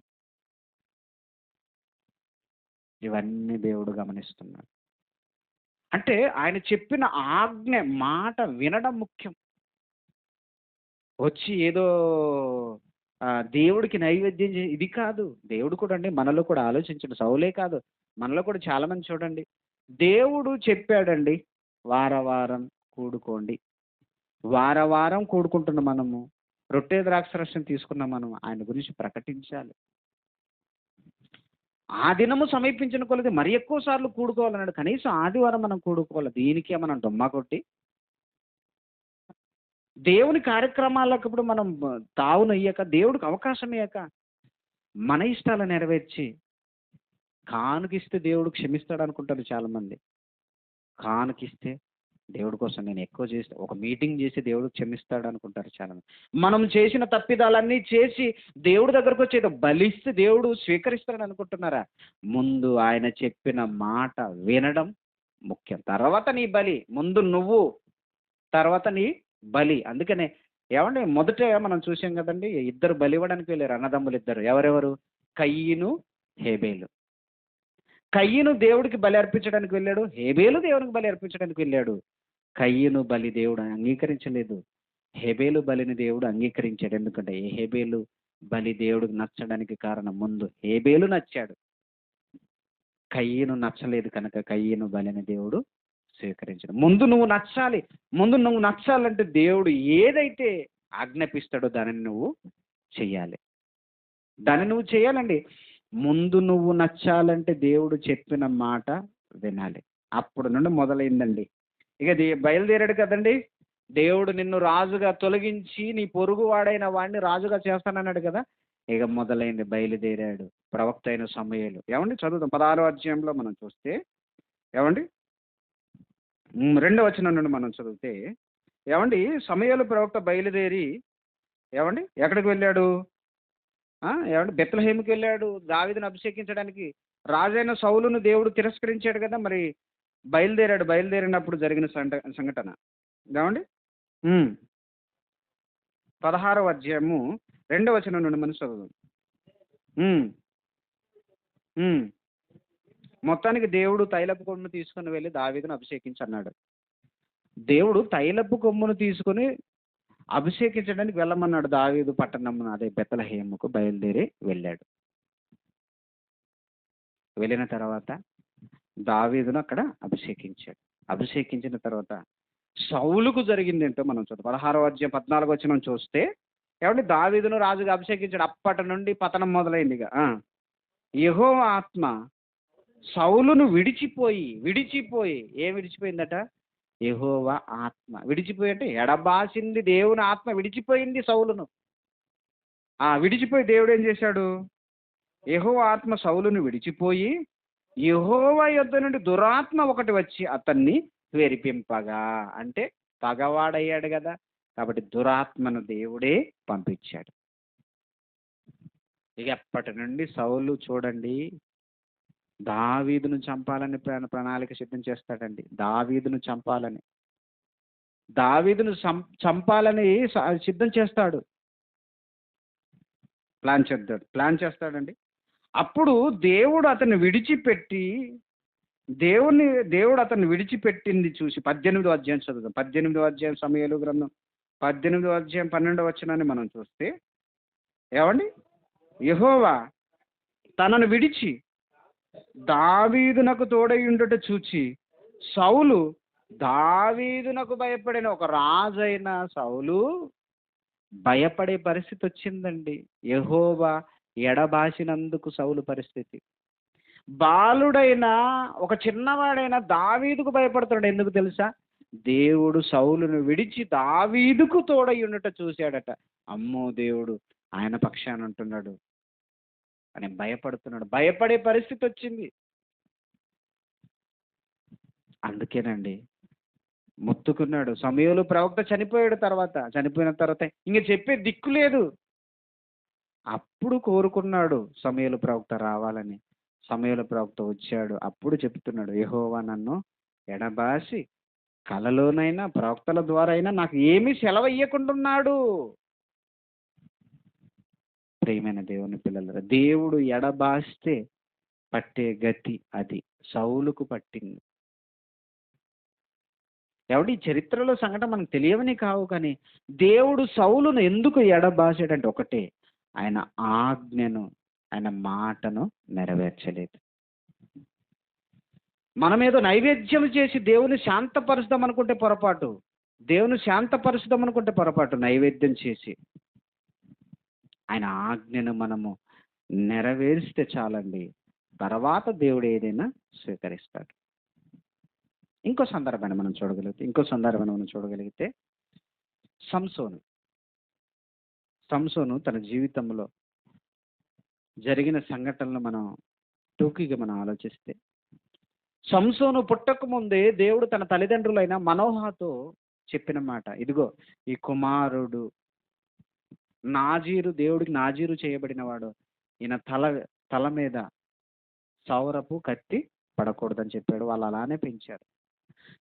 S1: ఇవన్నీ దేవుడు గమనిస్తున్నాడు. అంటే ఆయన చెప్పిన ఆజ్ఞ మాట వినడం ముఖ్యం. వచ్చి ఏదో దేవుడికి నైవేద్యం ఇది కాదు. దేవుడు కూడా అండి మనలో కూడా ఆలోచించండి. సౌలే కాదు, మనలో కూడా చాలా మంది చూడండి. దేవుడు చెప్పాడండి, వారం కూడుకోండి. వారం కూడుకుంటున్న మనము రొట్టె ద్రాక్షరసం తీసుకున్న మనం ఆయన గురించి ప్రకటించాలి. ఆ దినము సమీపించిన కొలది మరి ఎక్కువ సార్లు కూడుకోవాలన్నాడు. కనీసం ఆదివారం మనం కూడుకోవాలి. దీనికే మనం డుమ్మా కొట్టి దేవుని కార్యక్రమాలకు ఇప్పుడు మనం తావునయ్యాక, దేవుడికి అవకాశం ఇయ్యాక మన ఇష్టాలు నెరవేర్చి కానుకిస్తే దేవుడు క్షమిస్తాడు అనుకుంటారు చాలామంది. కానుకిస్తే దేవుడి కోసం నేను ఎక్కువ చేస్తే, ఒక మీటింగ్ చేసి దేవుడు క్షమిస్తాడు అనుకుంటారు చాలామంది. మనం చేసిన తప్పిదాలన్నీ చేసి దేవుడి దగ్గరకు వచ్చి బలిస్తే దేవుడు స్వీకరిస్తాడని అనుకుంటున్నారా? ముందు ఆయన చెప్పిన మాట వినడం ముఖ్యం. తర్వాత నీ బలి. ముందు నువ్వు, తర్వాత నీ బలి. అందుకనే ఏమండి మొదట మనం చూసాం కదండి, ఇద్దరు బలి ఇవ్వడానికి వెళ్ళారు, అన్నదమ్ములు ఇద్దరు. ఎవరెవరు? కయ్యను, హేబేలు. కయ్యను దేవుడికి బలి అర్పించడానికి వెళ్ళాడు, హేబేలు దేవునికి బలి అర్పించడానికి వెళ్ళాడు. కయ్యను బలి దేవుడు అంగీకరించలేదు, హేబేలు బలిని దేవుడు అంగీకరించాడు. ఎందుకంటే ఏ హేబేలు బలి దేవుడికి నచ్చడానికి కారణం, ముందు హేబేలు నచ్చాడు, కయ్యను నచ్చలేదు కనుక కయ్యను బలిని దేవుడు స్వీకరించాడు. ముందు నువ్వు నచ్చాలి. ముందు నువ్వు నచ్చాలంటే దేవుడు ఏదైతే ఆజ్ఞాపిస్తాడో దానిని నువ్వు చెయ్యాలి. దాన్ని నువ్వు చేయాలండి. ముందు నువ్వు నచ్చాలంటే దేవుడు చెప్పిన మాట వినాలి. అప్పుడు నుండి మొదలైందండి. ఇక బయలుదేరాడు కదండి, దేవుడు నిన్ను రాజుగా తొలగించి నీ పొరుగు వాడైన వాడిని రాజుగా చేస్తానన్నాడు కదా. ఇక మొదలైంది, బయలుదేరాడు ప్రవక్త అయిన సమూయేలు. ఏమండి చదువుతాం 16వ అధ్యాయంలో మనం చూస్తే, ఏమండి 2వ వచనం నుండి మనం చదివితే, ఏమండి సమూయేలు ప్రవక్త బయలుదేరి ఏమండి ఎక్కడికి వెళ్ళాడు? ఏమంటే బెత్లెహేముకి వెళ్ళాడు దావీదును అభిషేకించడానికి. రాజైన సౌలును దేవుడు తిరస్కరించాడు కదా, మరి బయలుదేరాడు. బయలుదేరినప్పుడు జరిగిన సంఘటన ఏమండి 16వ అధ్యాయము 2వ వచనం నుండి మనం చదువుదాం. మొత్తానికి దేవుడు తైలపు కొమ్మును తీసుకుని వెళ్ళి దావీదును అభిషేకించన్నాడు. దేవుడు తైలపు కొమ్మును తీసుకుని అభిషేకించడానికి వెళ్ళమన్నాడు. దావీదు పట్టణం అదే బెత్లెహేముకు బయలుదేరి వెళ్ళాడు. వెళ్ళిన తర్వాత దావీదును అక్కడ అభిషేకించాడు. అభిషేకించిన తర్వాత సౌలుకు జరిగింది ఏంటో మనం చూద్దాం. 16వ అధ్యాయం 14వ వచనం చూస్తే, ఏమంటే దావీదును రాజుగా అభిషేకించాడు. అప్పటి నుండి పతనం మొదలైంది. ఇక యెహోవా ఆత్మ సౌలును విడిచిపోయి ఏం విడిచిపోయిందట? యెహోవా ఆత్మ విడిచిపోయి అంటే ఎడబాసింది దేవుని ఆత్మ విడిచిపోయింది సౌలును. విడిచిపోయి దేవుడు ఏం చేశాడు? యెహోవా ఆత్మ సౌలును విడిచిపోయి యెహోవా యొద్ద నుండి దురాత్మ ఒకటి వచ్చి అతన్ని ప్రేరేపింపగా, అంటే పగవాడయ్యాడు కదా, కాబట్టి దురాత్మను దేవుడే పంపించాడు. ఇక అప్పటి నుండి సౌలు చూడండి దావీదును చంపాలని ప్రణాళిక సిద్ధం చేస్తాడండి. దావీదును చంపాలని సిద్ధం చేస్తాడు, ప్లాన్ చేస్తాడండి. అప్పుడు దేవుడు అతన్ని విడిచిపెట్టింది చూసి 18వ అధ్యాయం చదువుదాం. 18వ అధ్యాయం సమూయేలు గ్రంథం 18వ అధ్యాయం 12వ వచనాన్ని మనం చూస్తే, ఏమండి యెహోవా తనను విడిచి దావీదునకు తోడై ఉండుట చూచి సౌలు దావీదునకు భయపడిన, ఒక రాజైన సౌలు భయపడే పరిస్థితి వచ్చిందండి. యెహోవా ఎడబాసినందుకు సౌలు పరిస్థితి. బాలుడైన ఒక చిన్నవాడైన దావీదుకు భయపడుతున్నాడు. ఎందుకు తెలుసా? దేవుడు సౌలును విడిచి దావీదుకు తోడై ఉండుట చూశాడట. అమ్మో దేవుడు ఆయన పక్షాన ఉంటున్నాడు అని భయపడుతున్నాడు. భయపడే పరిస్థితి వచ్చింది. అందుకేనండి మొత్తుకున్నాడు. సమూయేలు ప్రవక్త చనిపోయిన తర్వాత ఇంక చెప్పే దిక్కు లేదు. అప్పుడు కోరుకున్నాడు సమూయేలు ప్రవక్త రావాలని. సమూయేలు ప్రవక్త వచ్చాడు. అప్పుడు చెప్తున్నాడు, యెహోవా నన్ను ఎడబాసి కలలోనైనా ప్రవక్తల ద్వారా అయినా నాకు ఏమీ సెలవయ్యకుంటున్నాడు. ప్రియమైన దేవుని పిల్లలు, దేవుడు ఎడబాస్తే పట్టే గతి అది సౌలుకు పట్టింది. ఎవడి చరిత్రలో సంఘటన మనకు తెలియవని కావు, కానీ దేవుడు సౌలును ఎందుకు ఎడబాసాడంటే ఒకటే, ఆయన ఆజ్ఞను, ఆయన మాటను నెరవేర్చలేదు. మనమేదో నైవేద్యం చేసి దేవుని శాంతపరుస్తాం అనుకుంటే పొరపాటు. నైవేద్యం చేసి ఆయన ఆజ్ఞను మనము నెరవేరిస్తే చాలండి, తర్వాత దేవుడు ఏదైనా స్వీకరిస్తాడు. ఇంకో సందర్భాన్ని మనం చూడగలిగితే సంసోను తన జీవితంలో జరిగిన సంఘటనలు మనం టూకీగా మనం ఆలోచిస్తే, సంసోను పుట్టక ముందే దేవుడు తన తల్లిదండ్రులైన మనోహతో చెప్పిన మాట, ఇదిగో ఈ కుమారుడు దేవుడికి నాజీరు చేయబడిన వాడు, ఈయన తల మీద సౌరపు కత్తి పడకూడదని చెప్పాడు. వాళ్ళు అలానే పెంచారు.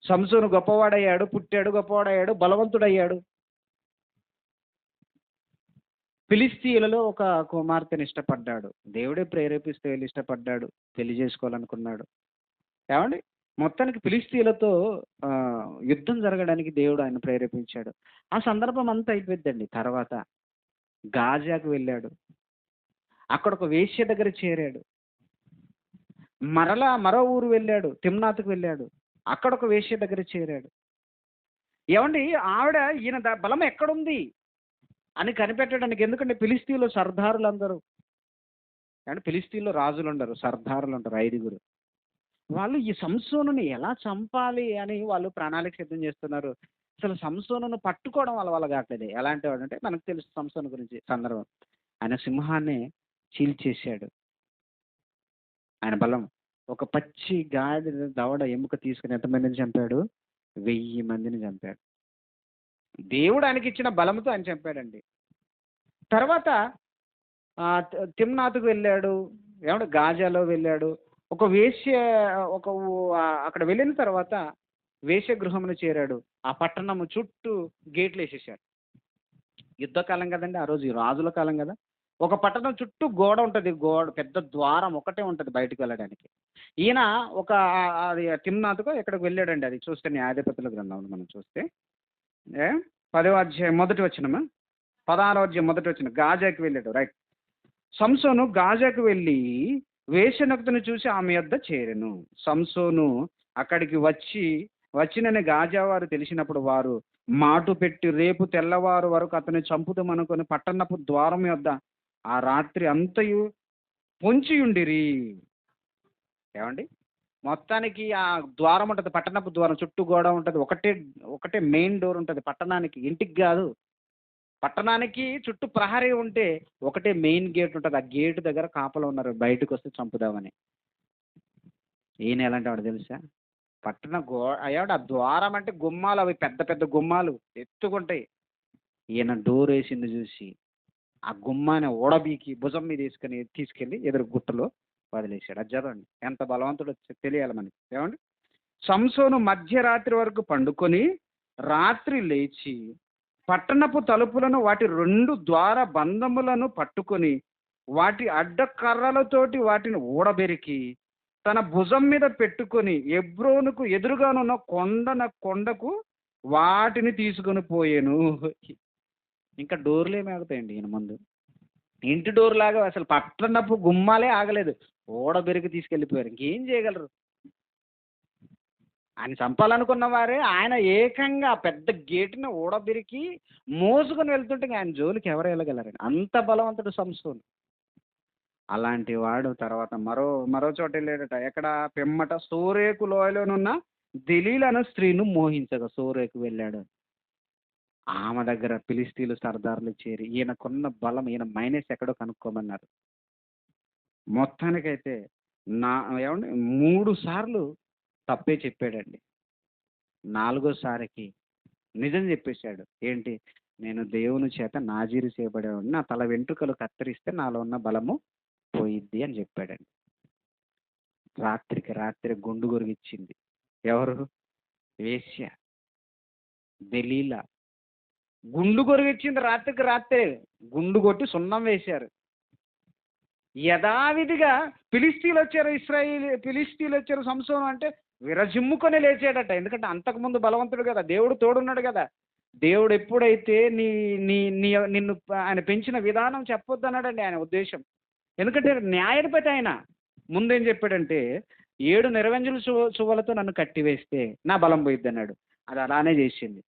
S1: సంసోను గొప్పవాడయ్యాడు, పుట్టాడు, గొప్పవాడయ్యాడు, బలవంతుడయ్యాడు. ఫిలిస్తీయులలో ఒక కుమార్తెను ఇష్టపడ్డాడు. దేవుడే ప్రేరేపిస్తే వెళ్ళి ఇష్టపడ్డాడు, పెళ్లి చేసుకోవాలనుకున్నాడు. ఏమండి, మొత్తానికి ఫిలిస్తీయులతో యుద్ధం జరగడానికి దేవుడు ఆయన ప్రేరేపించాడు. ఆ సందర్భం అంతా అయిపోద్దండి. తర్వాత గాజాకు వెళ్ళాడు. అక్కడ ఒక వేశ్య దగ్గర చేరాడు. మరలా మరో ఊరు వెళ్ళాడు, తిమ్నాతుకు వెళ్ళాడు. అక్కడ ఒక వేశ్య దగ్గర చేరాడు. ఏమండి, ఆవిడ ఈయన బలం ఎక్కడుంది అని కనిపెట్టడానికి, ఎందుకంటే ఫిలిస్తీన్లో సర్దారులు అందరూ, అంటే ఫిలిస్తీన్లో రాజులు ఉండరు, సర్దారులు ఉంటారు 5గురు. వాళ్ళు ఈ సంసోనుని ఎలా చంపాలి అని వాళ్ళు ప్రణాళిక సిద్ధం చేస్తున్నారు. అసలు సంసోనును పట్టుకోవడం వల్ల కావట్లేదు. ఎలాంటి వాడు అంటే, మనకు తెలుసు సంసోను గురించి సందర్భం. ఆయన సింహాన్ని చీల్చేశాడు. ఆయన బలం. ఒక పచ్చి గాడిద దవడ ఎముక తీసుకుని ఎంతమందిని చంపాడు? 1000 మందిని చంపాడు. దేవుడు ఆయనకి ఇచ్చిన బలంతో ఆయన చంపాడండి. తర్వాత తిమ్నాతుకు వెళ్ళాడు. ఏమంటే గాజాలో వెళ్ళాడు. ఒక వేశ్య అక్కడ వెళ్ళిన తర్వాత వేశ్య గృహమును చేరాడు. ఆ పట్టణము చుట్టూ గేట్లు వేసేసాడు. యుద్ధకాలం కదండి, ఆ రోజు రాజుల కాలం కదా. ఒక పట్టణం చుట్టూ గోడ ఉంటుంది, గోడ పెద్ద ద్వారం ఒకటే ఉంటుంది బయటకు వెళ్ళడానికి. ఈయన అది తిమ్నాతుకు ఎక్కడికి వెళ్ళాడండి. అది చూస్తే న్యాయాధిపతుల గ్రంథంలో మనం చూస్తే 10వ అధ్యాయం మొదటి వచనమా, 16వ అధ్యాయం మొదటి వచనం. గాజాకి వెళ్ళాడు. రైట్. సంసోను గాజాకు వెళ్ళి వేశ్యనొకతిని చూసి ఆమె యొద్ద చేరెను. సంసోను అక్కడికి వచ్చినని గాజా వారు తెలిసినప్పుడు వారు మాటు పెట్టి రేపు తెల్లవారు వరకు అతన్ని చంపుదామనుకొని పట్టణపు ద్వారం యొద్ద ఆ రాత్రి అంతయు పొంచియుండిరి. ఏమండి, మొత్తానికి ఆ ద్వారం ఉంటుంది, పట్టణపు ద్వారం చుట్టూ గోడ ఉంటుంది. ఒకటే మెయిన్ డోర్ ఉంటుంది పట్టణానికి, ఇంటికి కాదు. పట్టణానికి చుట్టూ ప్రహరీ ఉంటే ఒకటే మెయిన్ గేట్ ఉంటుంది. ఆ గేటు దగ్గర కాపలు ఉన్నారు, బయటకు వస్తే చంపుదామని. ఈయన ఎలాంటి వాడు తెలుసా? పట్టణ అయ్యాడు. ఆ ద్వారం అంటే గుమ్మాలు, అవి పెద్ద పెద్ద గుమ్మాలు ఎత్తుకుంటాయి. ఈయన డోర్ వేసింది చూసి ఆ గుమ్మాన్ని ఓడబీకి భుజం మీద తీసుకెళ్ళి ఎదురు గుట్టలో వదిలేశాడు. అది చదవండి, ఎంత బలవంతుడు తెలియాలి మనకి. ఏమండి, సంసోను మధ్యరాత్రి వరకు పండుకొని రాత్రి లేచి పట్టణపు తలుపులను వాటి 2 ద్వార బంధములను పట్టుకొని వాటి అడ్డకర్రలతోటి వాటిని ఊడబెరికి తన భుజం మీద పెట్టుకొని ఎబ్రోనుకు ఎదురుగానున్న కొండకు వాటిని తీసుకొని పోయాను. ఇంకా డోర్లు ఏమి ఆగుతాయండి ఈయన ముందు? ఇంటి డోర్ లాగా అసలు పట్టణపు గుమ్మాలే ఆగలేదు, ఊడబెరికి తీసుకెళ్ళిపోయారు. ఇంకేం చేయగలరు? ఆయన చంపాలనుకున్న వారే ఆయన ఏకంగా పెద్ద గేటుని ఊడబెరికి మోసుకొని వెళ్తుంటే ఆయన జోలికి ఎవరు వెళ్ళగలరండి? అంత బలవంతుడు సంసోను. అలాంటి వాడు తర్వాత మరో చోట వెళ్ళాడట. ఎక్కడ? పిమ్మట సోరేకు లోయలోనున్న దెలీలా అనే స్త్రీను మోహించగా సోరేకు వెళ్ళాడు. ఆమె దగ్గర ఫిలిస్తీన్లు సర్దారులు చేరి ఈయనకున్న బలం, ఈయన మైనస్ ఎక్కడో కనుక్కోమన్నారు. మొత్తానికైతే ఏమండి 3 సార్లు తప్పే చెప్పాడండి. 4వసారికి నిజం చెప్పేశాడు. ఏంటి? నేను దేవుని చేత నాజీరు చేయబడేవాడిని, నా తల వెంట్రుకలు కత్తిరిస్తే నాలో ఉన్న బలము పోయిద్ది అని చెప్పాడండి. రాత్రికి రాత్రి గుండు గొరిగిచ్చింది. ఎవరు? వేశ్య దెలీలా. గుండు గొరిగిచ్చింది. రాత్రికి రాత్రే గుండు కొట్టి సున్నం వేశారు. యథావిధిగా ఫిలిస్తీన్లు వచ్చారు సంసోను అంటే విరజిమ్ముకొని లేచాడట. ఎందుకంటే అంతకుముందు బలవంతుడు కదా, దేవుడు తోడున్నాడు కదా. దేవుడు ఎప్పుడైతే నిన్ను ఆయన పెంచిన విధానం చెప్పొద్దు అన్నాడండి ఆయన ఉద్దేశం. ఎందుకంటే న్యాయాధిపతి ఆయన. ముందేం చెప్పాడంటే 7 నిరవంజుల చువ్వలతో నన్ను కట్టివేస్తే నా బలం పోయిద్ది అన్నాడు. అది అలానే చేసింది.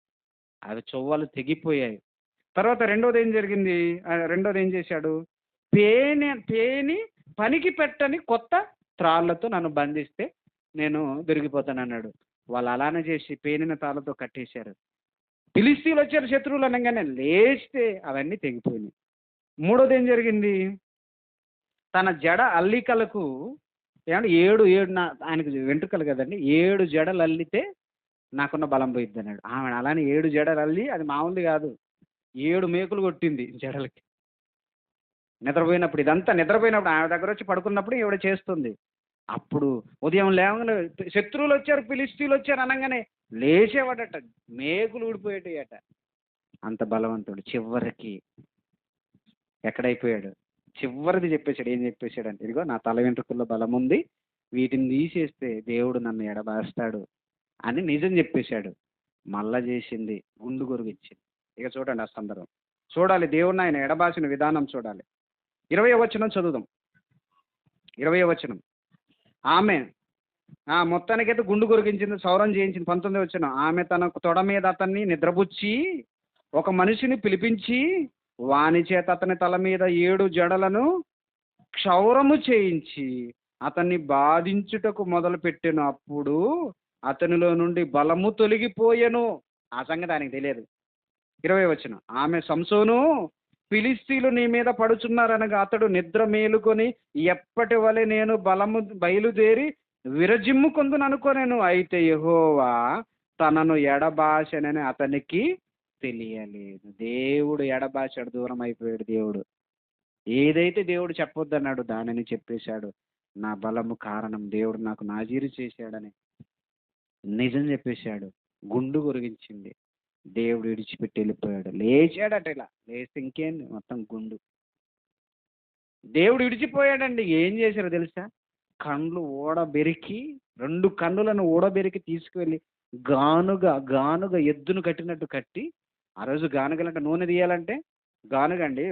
S1: అవి చువ్వలు తెగిపోయాయి. తర్వాత రెండోది ఏం చేశాడు? పేని పనికి పెట్టని కొత్త త్రాళ్ళతో నన్ను బంధిస్తే నేను దొరికిపోతానన్నాడు. వాళ్ళు అలానే చేసి పేనిన తాళ్ళతో కట్టేశారు. ఫిలిస్తీన్లు వచ్చారు శత్రువులు అనగానే లేస్తే అవన్నీ తెగిపోయినాయి. మూడోది ఏం జరిగింది? తన జడ అల్లికలకు ఏమంటే 7 ఆయనకు వెంట్రుకలు కదండి, 7 జడలు అల్లితే నాకున్న బలం పోయిద్ది అన్నాడు. ఆమె అలానే 7 జడలు అల్లి, అది మామూలుది కాదు, 7 మేకులు కొట్టింది జడలకి. నిద్రపోయినప్పుడు, ఇదంతా నిద్రపోయినప్పుడు ఆమె దగ్గర వచ్చి పడుకున్నప్పుడు ఈవిడ చేస్తుంది. అప్పుడు ఉదయం లేవగానే శత్రువులు వచ్చారు, ఫిలిష్తీయులు వచ్చారు అనగానే లేచేవాడట, మేకులు ఊడిపోయేటయట. అంత బలవంతుడు. చివరికి ఎక్కడైపోయాడు? చివరిది చెప్పేశాడు. ఏం చెప్పేశాడు అంటే, ఇదిగో నా తల వెంట్రుకల్లో బలం ఉంది, వీటిని తీసేస్తే దేవుడు నన్ను ఎడబాస్తాడు అని నిజం చెప్పేశాడు. మళ్ళా చేసింది గుండు గొరుగిచ్చింది. ఇక చూడండి ఆ సందర్భం చూడాలి, దేవుడిని ఆయన ఎడబాసిన విధానం చూడాలి. 20వ వచనం చదువుదాం. 20వ వచనం. ఆమె మొత్తానికైతే గుండు కొరికించింది, సౌరం చేయించింది. 19వ వచనం. ఆమె తన తొడ మీద అతన్ని నిద్రపుచ్చి ఒక మనిషిని పిలిపించి వాని చేత అతని తల మీద 7 జడలను క్షౌరము చేయించి అతన్ని బాధించుటకు మొదలు పెట్టెను. అప్పుడు అతనిలో నుండి బలము తొలగిపోయెను. ఆ సంగతి ఆయనకు తెలియదు. 20వ వచనం. ఆమె, సంసోను, ఫిలిష్తీయులు నీ మీద పడుచున్నారనగా అతడు నిద్ర మేలుకొని ఎప్పటి వలె నేను బలము బయలుదేరి విరజిమ్ముకొందును అనుకోనేను. అయితే యెహోవా తనను ఎడబాసెనని అతనికి తెలియలేదు. దేవుడు ఎడబాశాడు, దూరం అయిపోయాడు. దేవుడు ఏదైతే దేవుడు చెప్పొద్దన్నాడు దానిని చెప్పేశాడు. నా బలము కారణం దేవుడు నాకు నాజీరు చేశాడని నిజం చెప్పేశాడు. గుండు కొరిగించింది, దేవుడు విడిచిపెట్టి వెళ్ళిపోయాడు. లేచాడట, ఇలా లేస్తే ఇంకేంది, మొత్తం గుండు. దేవుడు విడిచిపోయాడండి. ఏం చేశారో తెలుసా? కండ్లు ఊడబెరికి, 2 కన్నులను ఊడబెరికి తీసుకువెళ్ళి గానుగ ఎద్దును కట్టినట్టు కట్టి, ఆ రోజు గానుగలంటే నూనె తీయాలంటే గానుగండి,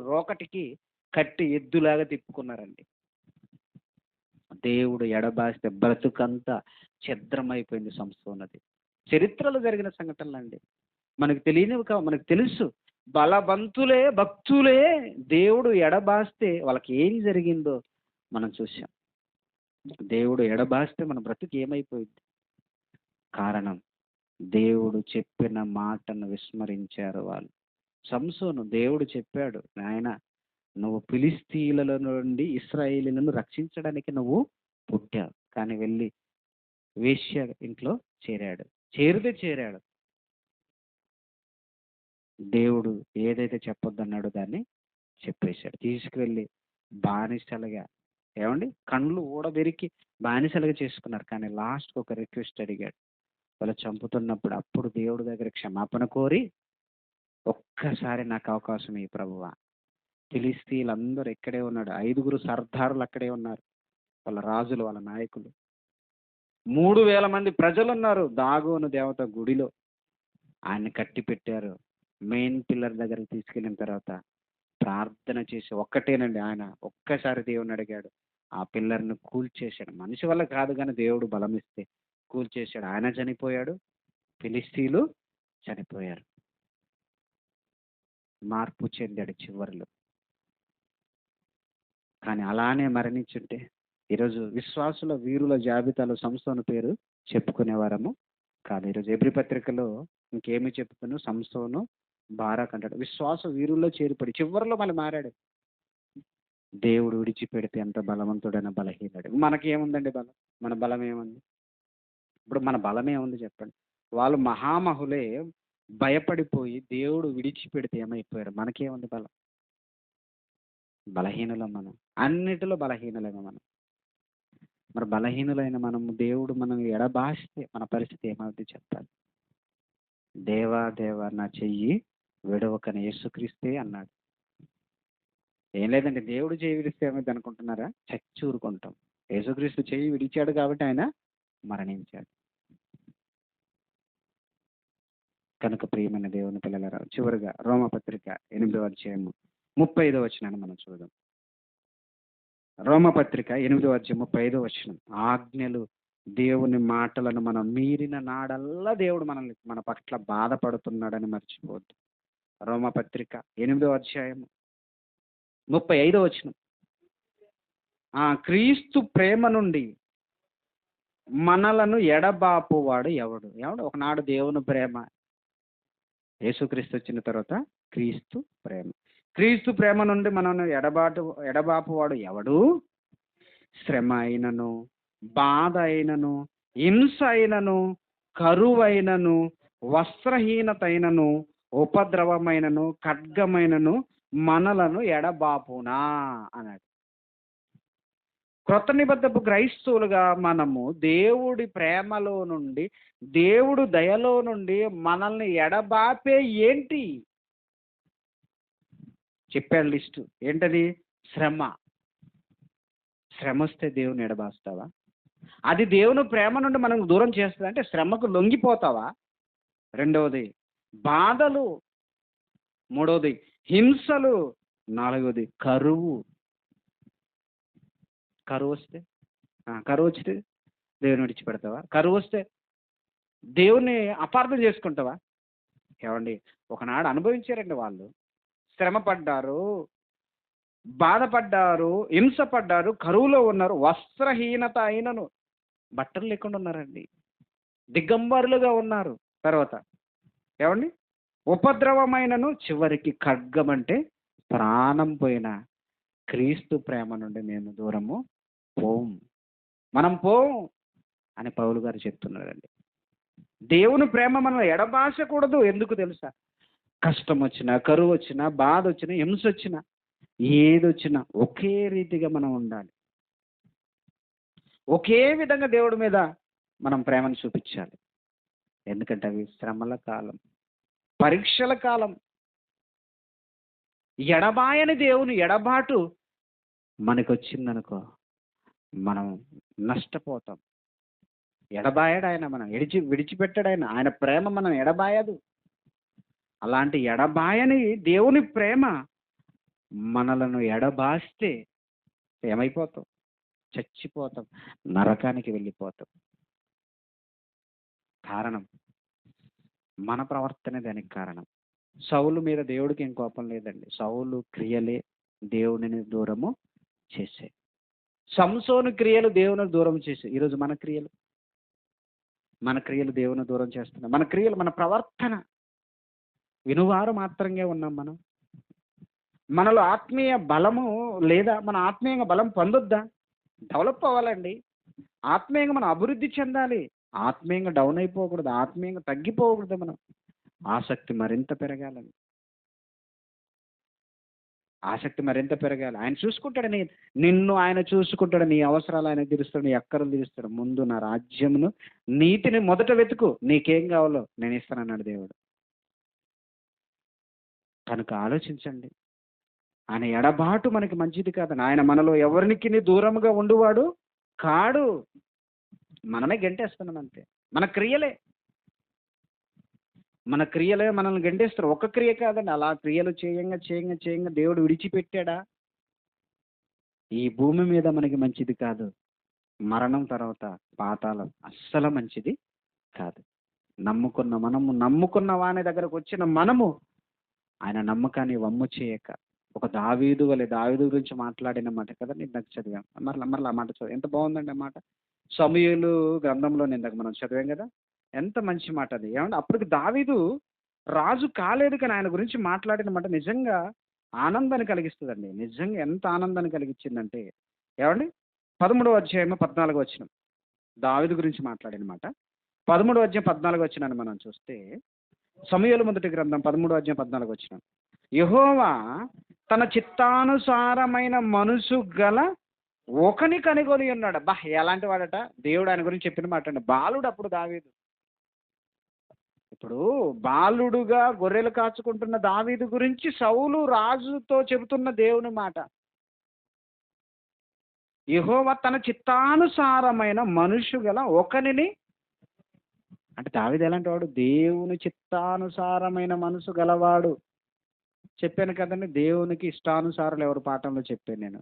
S1: రోకటికి కట్టి ఎద్దులాగా తిప్పుకున్నారండి. దేవుడు ఎడబాస్తే బ్రతుకంతా ఛిద్రమైపోయింది సంసోనది. చరిత్రలో జరిగిన సంఘటనలండి, మనకు తెలియనివి కావు, మనకు తెలుసు. బలవంతులే, భక్తులే దేవుడు ఎడబాస్తే వాళ్ళకి ఏం జరిగిందో మనం చూసాం. దేవుడు ఎడబాస్తే మన బ్రతుకు ఏమైపోయింది? కారణం, దేవుడు చెప్పిన మాటను విస్మరించారు వాళ్ళు. సంసోను, దేవుడు చెప్పాడు, నాయన నువ్వు ఫిలిష్తీయుల నుండి ఇశ్రాయేలీయులను రక్షించడానికి నువ్వు పుట్టావు, కానీ వెళ్ళి వేశ్య ఇంట్లో చేరాడు. దేవుడు ఏదైతే చెప్పొద్దన్నాడో దాన్ని చెప్పేశాడు. తీసుకువెళ్ళి బానిసలుగా, కండ్లు ఊడబెరికి బానిసలుగా చేసుకున్నారు. కానీ లాస్ట్కి ఒక రిక్వెస్ట్ అడిగాడు. వాళ్ళు చంపుతున్నప్పుడు అప్పుడు దేవుడి దగ్గర క్షమాపణ కోరి, ఒక్కసారి నాకు అవకాశం ఈ ప్రభువా, ఫిలిష్తీయులందరూ ఇక్కడే ఉన్నాడు, 5 సర్దారులు అక్కడే ఉన్నారు, వాళ్ళ రాజులు, వాళ్ళ నాయకులు, 3000 మంది ప్రజలు ఉన్నారు దాగోను దేవత గుడిలో. ఆయన్ని కట్టి పెట్టారు. మెయిన్ పిల్లర్ దగ్గరికి తీసుకెళ్ళిన తర్వాత ప్రార్థన చేసి ఒక్కటేనండి, ఆయన ఒక్కసారి దేవుని అడిగాడు, ఆ పిల్లర్ను కూల్చేశాడు. మనిషి వల్ల కాదు కానీ దేవుడు బలం ఇస్తే కూల్చేశాడు. ఆయన చనిపోయాడు, ఫిలిష్తీయులు చనిపోయారు. మార్పు చెందాడు చివరిలో. కానీ అలానే మరణించుంటే ఈరోజు విశ్వాసుల వీరుల జాబితాలో సంసోను పేరు చెప్పుకునేవారము కాదు. ఈరోజు ఎబ్రీ పత్రికలో ఇంకేమి చెప్పుకును, సంసోను, బారాక్ అంటాడు. విశ్వాస వీరుల్లో చేరిపడి చివరిలో మళ్ళీ మారాడు. దేవుడు విడిచిపెడితే ఎంత బలవంతుడైన బలహీనుడు. మనకేముందండి బలం? మన బలం ఏముంది? ఇప్పుడు మన బలం ఏముంది చెప్పండి? వాళ్ళు మహామహులే భయపడిపోయి దేవుడు విడిచిపెడితే ఏమైపోయారు? మనకేముంది బలం? బలహీనులం మనం, అన్నిటిలో బలహీనులమే మనం. మరి బలహీనులైన దేవుడు మనం ఎడబాస్తే మన పరిస్థితి ఏమవుతుంది చెప్పాలి? దేవా నా చెయ్యి విడవకని యేసుక్రీస్తే అన్నాడు. ఏం లేదండి, దేవుడు చెయ్యి విడిస్తే ఏమైంది అనుకుంటున్నారా? చచ్చి ఊరుకుంటాం. యేసుక్రీస్తు చెయ్యి విడిచాడు కాబట్టి ఆయన మరణించాడు. కనుక ప్రియమైన దేవుని పిల్లలారా, చివరిగా రోమపత్రిక 8వ అధ్యాయము 35వ వచనాన్ని మనం చూద్దాం. రోమపత్రిక 8వ అధ్యాయం 35వ వచనం. ఆజ్ఞలు, దేవుని మాటలను మనం మీరిన నాడల్లా దేవుడు మన పట్ల బాధపడుతున్నాడని మర్చిపోవద్దు. రోమపత్రిక 8వ అధ్యాయం 35వ వచనం. క్రీస్తు ప్రేమ నుండి మనలను ఎడబాపువాడు ఎవడు? ఒకనాడు దేవుని ప్రేమ, యేసుక్రీస్తు వచ్చిన తర్వాత క్రీస్తు ప్రేమ నుండి మనను ఎడబాపువాడు ఎవడు? శ్రమ అయినను, బాధ అయినను, హింస అయినను, కరువైనను, వస్త్రహీనత అయినను, ఉపద్రవమైనను, ఖడ్గమైనను మనలను ఎడబాపునా అన్నాడు. క్రొత్త నిబంధనపు క్రైస్తవులుగా మనము దేవుడి ప్రేమలో నుండి, దేవుడు దయలో నుండి మనల్ని ఎడబాపే ఏంటి చెప్పాడు లిస్టు. ఏంటది? శ్రమ. శ్రమ వస్తే దేవుని ఎడబాస్తావా? అది దేవుని ప్రేమ నుండి మనం దూరం చేస్తుంది అంటే శ్రమకు లొంగిపోతావా? రెండవది బాధలు, మూడవది హింసలు, నాలుగవది కరువు. కరువు వస్తే కరువు వస్తే దేవుని విడిచిపెడతావా? కరువు వస్తే దేవుని అపార్థం చేసుకుంటావా? ఏమండి, ఒకనాడు అనుభవించారండి వాళ్ళు. శ్రమ పడ్డారు, బాధపడ్డారు, హింసపడ్డారు, కరువులో ఉన్నారు, వస్త్రహీనత అయినను బట్టలు లేకుండా ఉన్నారండి, దిగంబరులుగా ఉన్నారు. తర్వాత ఏమండి, ఉపద్రవమైనను, చివరికి ఖడ్గం అంటే ప్రాణం పోయిన క్రీస్తు ప్రేమ నుండి మేము దూరము పోం, మనం పోం అని పౌలు గారు చెప్తున్నారండి. దేవుని ప్రేమ మనం ఎడబాసకూడదు. ఎందుకు తెలుసా? కష్టం వచ్చినా, కరువు వచ్చినా, బాధ వచ్చినా, హింస వచ్చినా, ఏదొచ్చినా ఒకే రీతిగా మనం ఉండాలి. ఒకే విధంగా దేవుడి మీద మనం ప్రేమను చూపించాలి. ఎందుకంటే అవి శ్రమల కాలం, పరీక్షల కాలం. ఎడబాయని దేవుని ఎడబాటు మనకు వచ్చిందనుకో మనం నష్టపోతాం. ఎడబాయడు ఆయన, మనం విడిచిపెట్టాడు ఆయన. ఆయన ప్రేమ మనం ఎడబాయదు. అలాంటి ఎడబాయని దేవుని ప్రేమ మనలను ఎడబాస్తే ఏమైపోతాం? చచ్చిపోతాం, నరకానికి వెళ్ళిపోతాం. కారణం మన ప్రవర్తనే దానికి కారణం. సౌలు మీద దేవుడికి ఏం కోపం లేదండి. సౌలు క్రియలే దేవునిని దూరము చేసే. సంసోను క్రియలు దేవుని దూరం చేసే. ఈరోజు మన క్రియలు దేవుని దూరం చేస్తున్నాం. మన క్రియలు, మన ప్రవర్తన వినువారు మాత్రంగా ఉన్నాం మనం. మనలో ఆత్మీయ బలము లేదా? మన ఆత్మీయంగా బలం పొందొద్దా? డెవలప్ అవ్వాలండి. ఆత్మీయంగా మనం అభివృద్ధి చెందాలి. ఆత్మీయంగా డౌన్ అయిపోకూడదు, ఆత్మీయంగా తగ్గిపోకూడదు. మనం ఆసక్తి మరింత పెరగాలని, ఆసక్తి మరింత పెరగాలి. ఆయన చూసుకుంటాడు, నిన్ను ఆయన చూసుకుంటాడు, నీ అవసరాలు ఆయన తీరుస్తాడు, నీ అక్కర్లు తీరుస్తాడు. ముందు నా రాజ్యమును నీతిని మొదట వెతుకు, నీకేం కావాలో నేను ఇస్తానన్నాడు దేవుడు. కనుక ఆలోచించండి. ఆయన ఎడబాటు మనకి మంచిది కాదని. ఆయన మనలో ఎవరికి దూరముగా ఉండువాడు కాడు. మనమే గెంటేస్తున్నాం అంతే. మన క్రియలే మనల్ని గెంటేస్తారు. ఒక్క క్రియ కాదండి, అలా క్రియలు చేయంగా దేవుడు విడిచిపెట్టాడా? ఈ భూమి మీద మనకి మంచిది కాదు. మరణం తర్వాత పాతాళం అస్సలు మంచిది కాదు. నమ్ముకున్న వాని దగ్గరకు వచ్చిన మనము ఆయన నమ్మకాన్ని వమ్ము చేయక, ఒక దావీదు గురించి మాట్లాడిన మాట కదా నేను నాకు చదివాం. మరలా ఆ మాట చదివాం. ఎంత బాగుందండి ఆ మాట. సమూయేలు గ్రంథంలో ఇందాక మనం చదివాం కదా, ఎంత మంచి మాట అది. ఏమంటే అప్పటికి దావీదు రాజు కాలేదు, కానీ ఆయన గురించి మాట్లాడిన మాట నిజంగా ఆనందాన్ని కలిగిస్తుందండి. నిజంగా ఎంత ఆనందాన్ని కలిగించిందంటే, ఏమండి 13వ అధ్యాయం 14వ వచనం, దావీదు గురించి మాట్లాడిన మాట. 13వ అధ్యాయం 14వ వచనాన్ని మనం చూస్తే, సమూయేలు మొదటి గ్రంథం 13వ అధ్యాయం 14వ వచనం, యెహోవా తన చిత్తానుసారమైన మనసు గల ఒకని కనుగొని ఉన్నాడు. బా, ఎలాంటి వాడట! దేవుడు ఆయన గురించి చెప్పిన మాట అండి. బాలుడు అప్పుడు దావీదు. ఇప్పుడు బాలుడుగా గొర్రెలు కాచుకుంటున్న దావీదు గురించి సౌలు రాజుతో చెబుతున్న దేవుని మాట. యెహోవా తన చిత్తానుసారమైన మనుషు గల ఒకనిని, అంటే దావీదు ఎలాంటి వాడు? దేవుని చిత్తానుసారమైన మనసు గలవాడు. చెప్పాను కదండి, దేవునికి ఇష్టానుసారాలు ఎవరు పాఠంలో చెప్పాను నేను.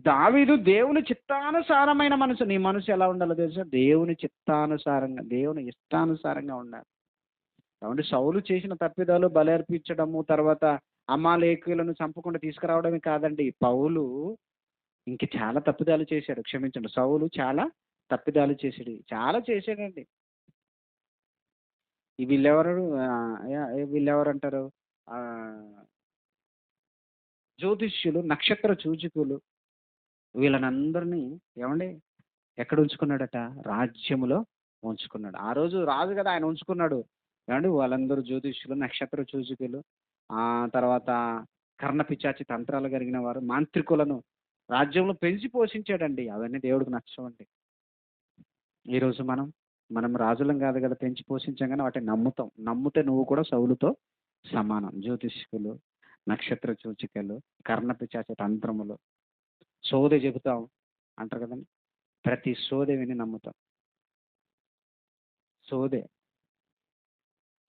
S1: దావీదు దేవుని చిత్తానుసారమైన మనసు. నీ మనసు ఎలా ఉండాలో తెలుసా? దేవుని చిత్తానుసారంగా, దేవుని ఇష్టానుసారంగా ఉండాలి. కాబట్టి సౌలు చేసిన తప్పిదాలు బలి అర్పించడము, తర్వాత అమాలేకీయులను చంపకుండా తీసుకురావడమే కాదండి, పౌలు ఇంక చాలా తప్పిదాలు చేశాడు. క్షమించండి, సౌలు చాలా తప్పిదాలు చాలా చేశాడండి. వీళ్ళెవరు అంటారు? జ్యోతిష్యులు, నక్షత్ర సూచకులు, వీళ్ళనందరినీ ఏమండి ఎక్కడ ఉంచుకున్నాడట? రాజ్యములో ఉంచుకున్నాడు. ఆ రోజు రాజు కదా, ఆయన ఉంచుకున్నాడు. ఏమండి వాళ్ళందరూ జ్యోతిష్యులు, నక్షత్ర సూచకులు, తర్వాత కర్ణ పిచాచి తంత్రాలు కలిగిన వారు, మాంత్రికులను రాజ్యంలో పెంచి పోషించాడండి. అవన్నీ దేవుడికి నచ్చవండి. ఈరోజు మనం రాజులం కాదు కదా, పెంచి పోషించాం కానీ వాటిని నమ్ముతాం. నమ్మితే నువ్వు కూడా సౌలుతో సమానం. జ్యోతిష్కులు, నక్షత్ర సూచికలు, కర్ణపిశాచ తంత్రములు, సోదె చెబుతాం అంటారు కదండి. ప్రతి సోదె విని నమ్ముతాం. సోదె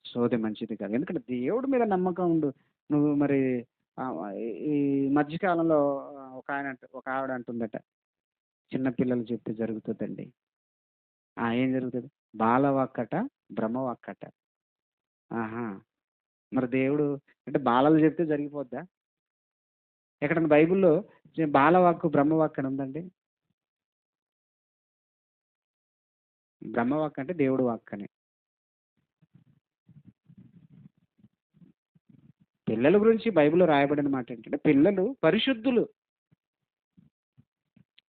S1: సోదె మంచిది కాదు. ఎందుకంటే దేవుడి మీద నమ్మకం ఉండు. నువ్వు మరి ఆ, ఈ మధ్యకాలంలో ఒక ఆవిడ అంటుందట, చిన్న పిల్లలు చెప్తే జరుగుతుందండి. ఏం జరుగుతుంది? బాలవాక్కట, బ్రహ్మవాక్కట. ఆహా, మరి దేవుడు అంటే బాలలు చెప్తే జరిగిపోద్దా? ఎక్కడన్నా బైబిల్లో బాలవాక్కు బ్రహ్మవాక్కు అని ఉందండి? బ్రహ్మవాక్కు అంటే దేవుడు వాక్కు అని. పిల్లల గురించి బైబిల్లో రాయబడిన మాట ఏంటంటే, పిల్లలు పరిశుద్ధులు.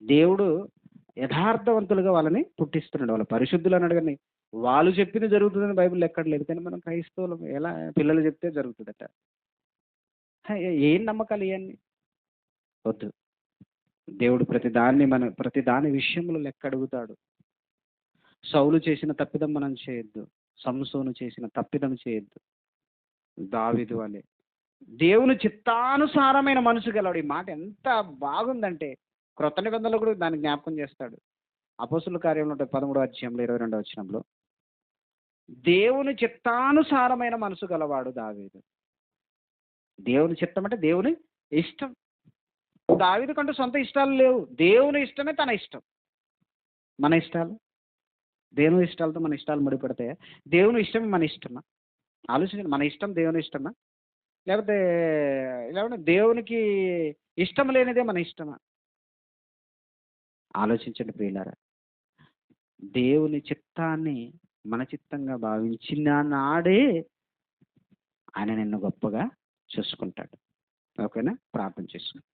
S1: దేవుడు యథార్థవంతులుగా వాళ్ళని పుట్టిస్తున్నాడు. వాళ్ళు పరిశుద్ధులు అన్నాడు కానీ వాళ్ళు చెప్పింది జరుగుతుందని బైబిల్లో ఎక్కడ లేదు. కానీ మనం క్రైస్తవులు ఎలా పిల్లలు చెప్తే జరుగుతుందట? ఏం నమ్మకాలు ఇవన్నీ? వద్దు. దేవుడు ప్రతి దాని విషయంలో లెక్క అడుగుతాడు. సౌలు చేసిన తప్పిదం మనం చేయొద్దు. సంసోను చేసిన తప్పిదం చేయొద్దు. దావీదు వలె దేవుని చిత్తానుసారమైన మనసు గలవాడు. ఈ మాట ఎంత బాగుందంటే క్రొత్త నిబంధనలో కూడా దాన్ని జ్ఞాపకం చేస్తాడు. అపోస్తుల కార్యంలో 13వ అధ్యాయంలో 22వ వచనంలో దేవుని చిత్తానుసారమైన మనసు గలవాడు దావీదు. దేవుని చిత్తం అంటే దేవుని ఇష్టం. దావీదు కంటూ సొంత ఇష్టాలు లేవు. దేవుని ఇష్టమే తన ఇష్టం. మన ఇష్టాలు దేవుని ఇష్టాలతో మన ఇష్టాలు ముడిపడతాయా? దేవుని ఇష్టమే మన ఇష్టమా? ఆలోచించండి. మన ఇష్టం దేవుని ఇష్టమా? లేకపోతే దేవునికి ఇష్టం లేనిదే మన ఇష్టమా? ఆలోచించండి ప్రియులారా. దేవుని చిత్తాన్ని మన చిత్తంగా భావించిన నాడే ఆయన నిన్ను గొప్పగా చూసుకుంటాడు. ఓకేనా? ప్రార్థన చేసుకుంటాం.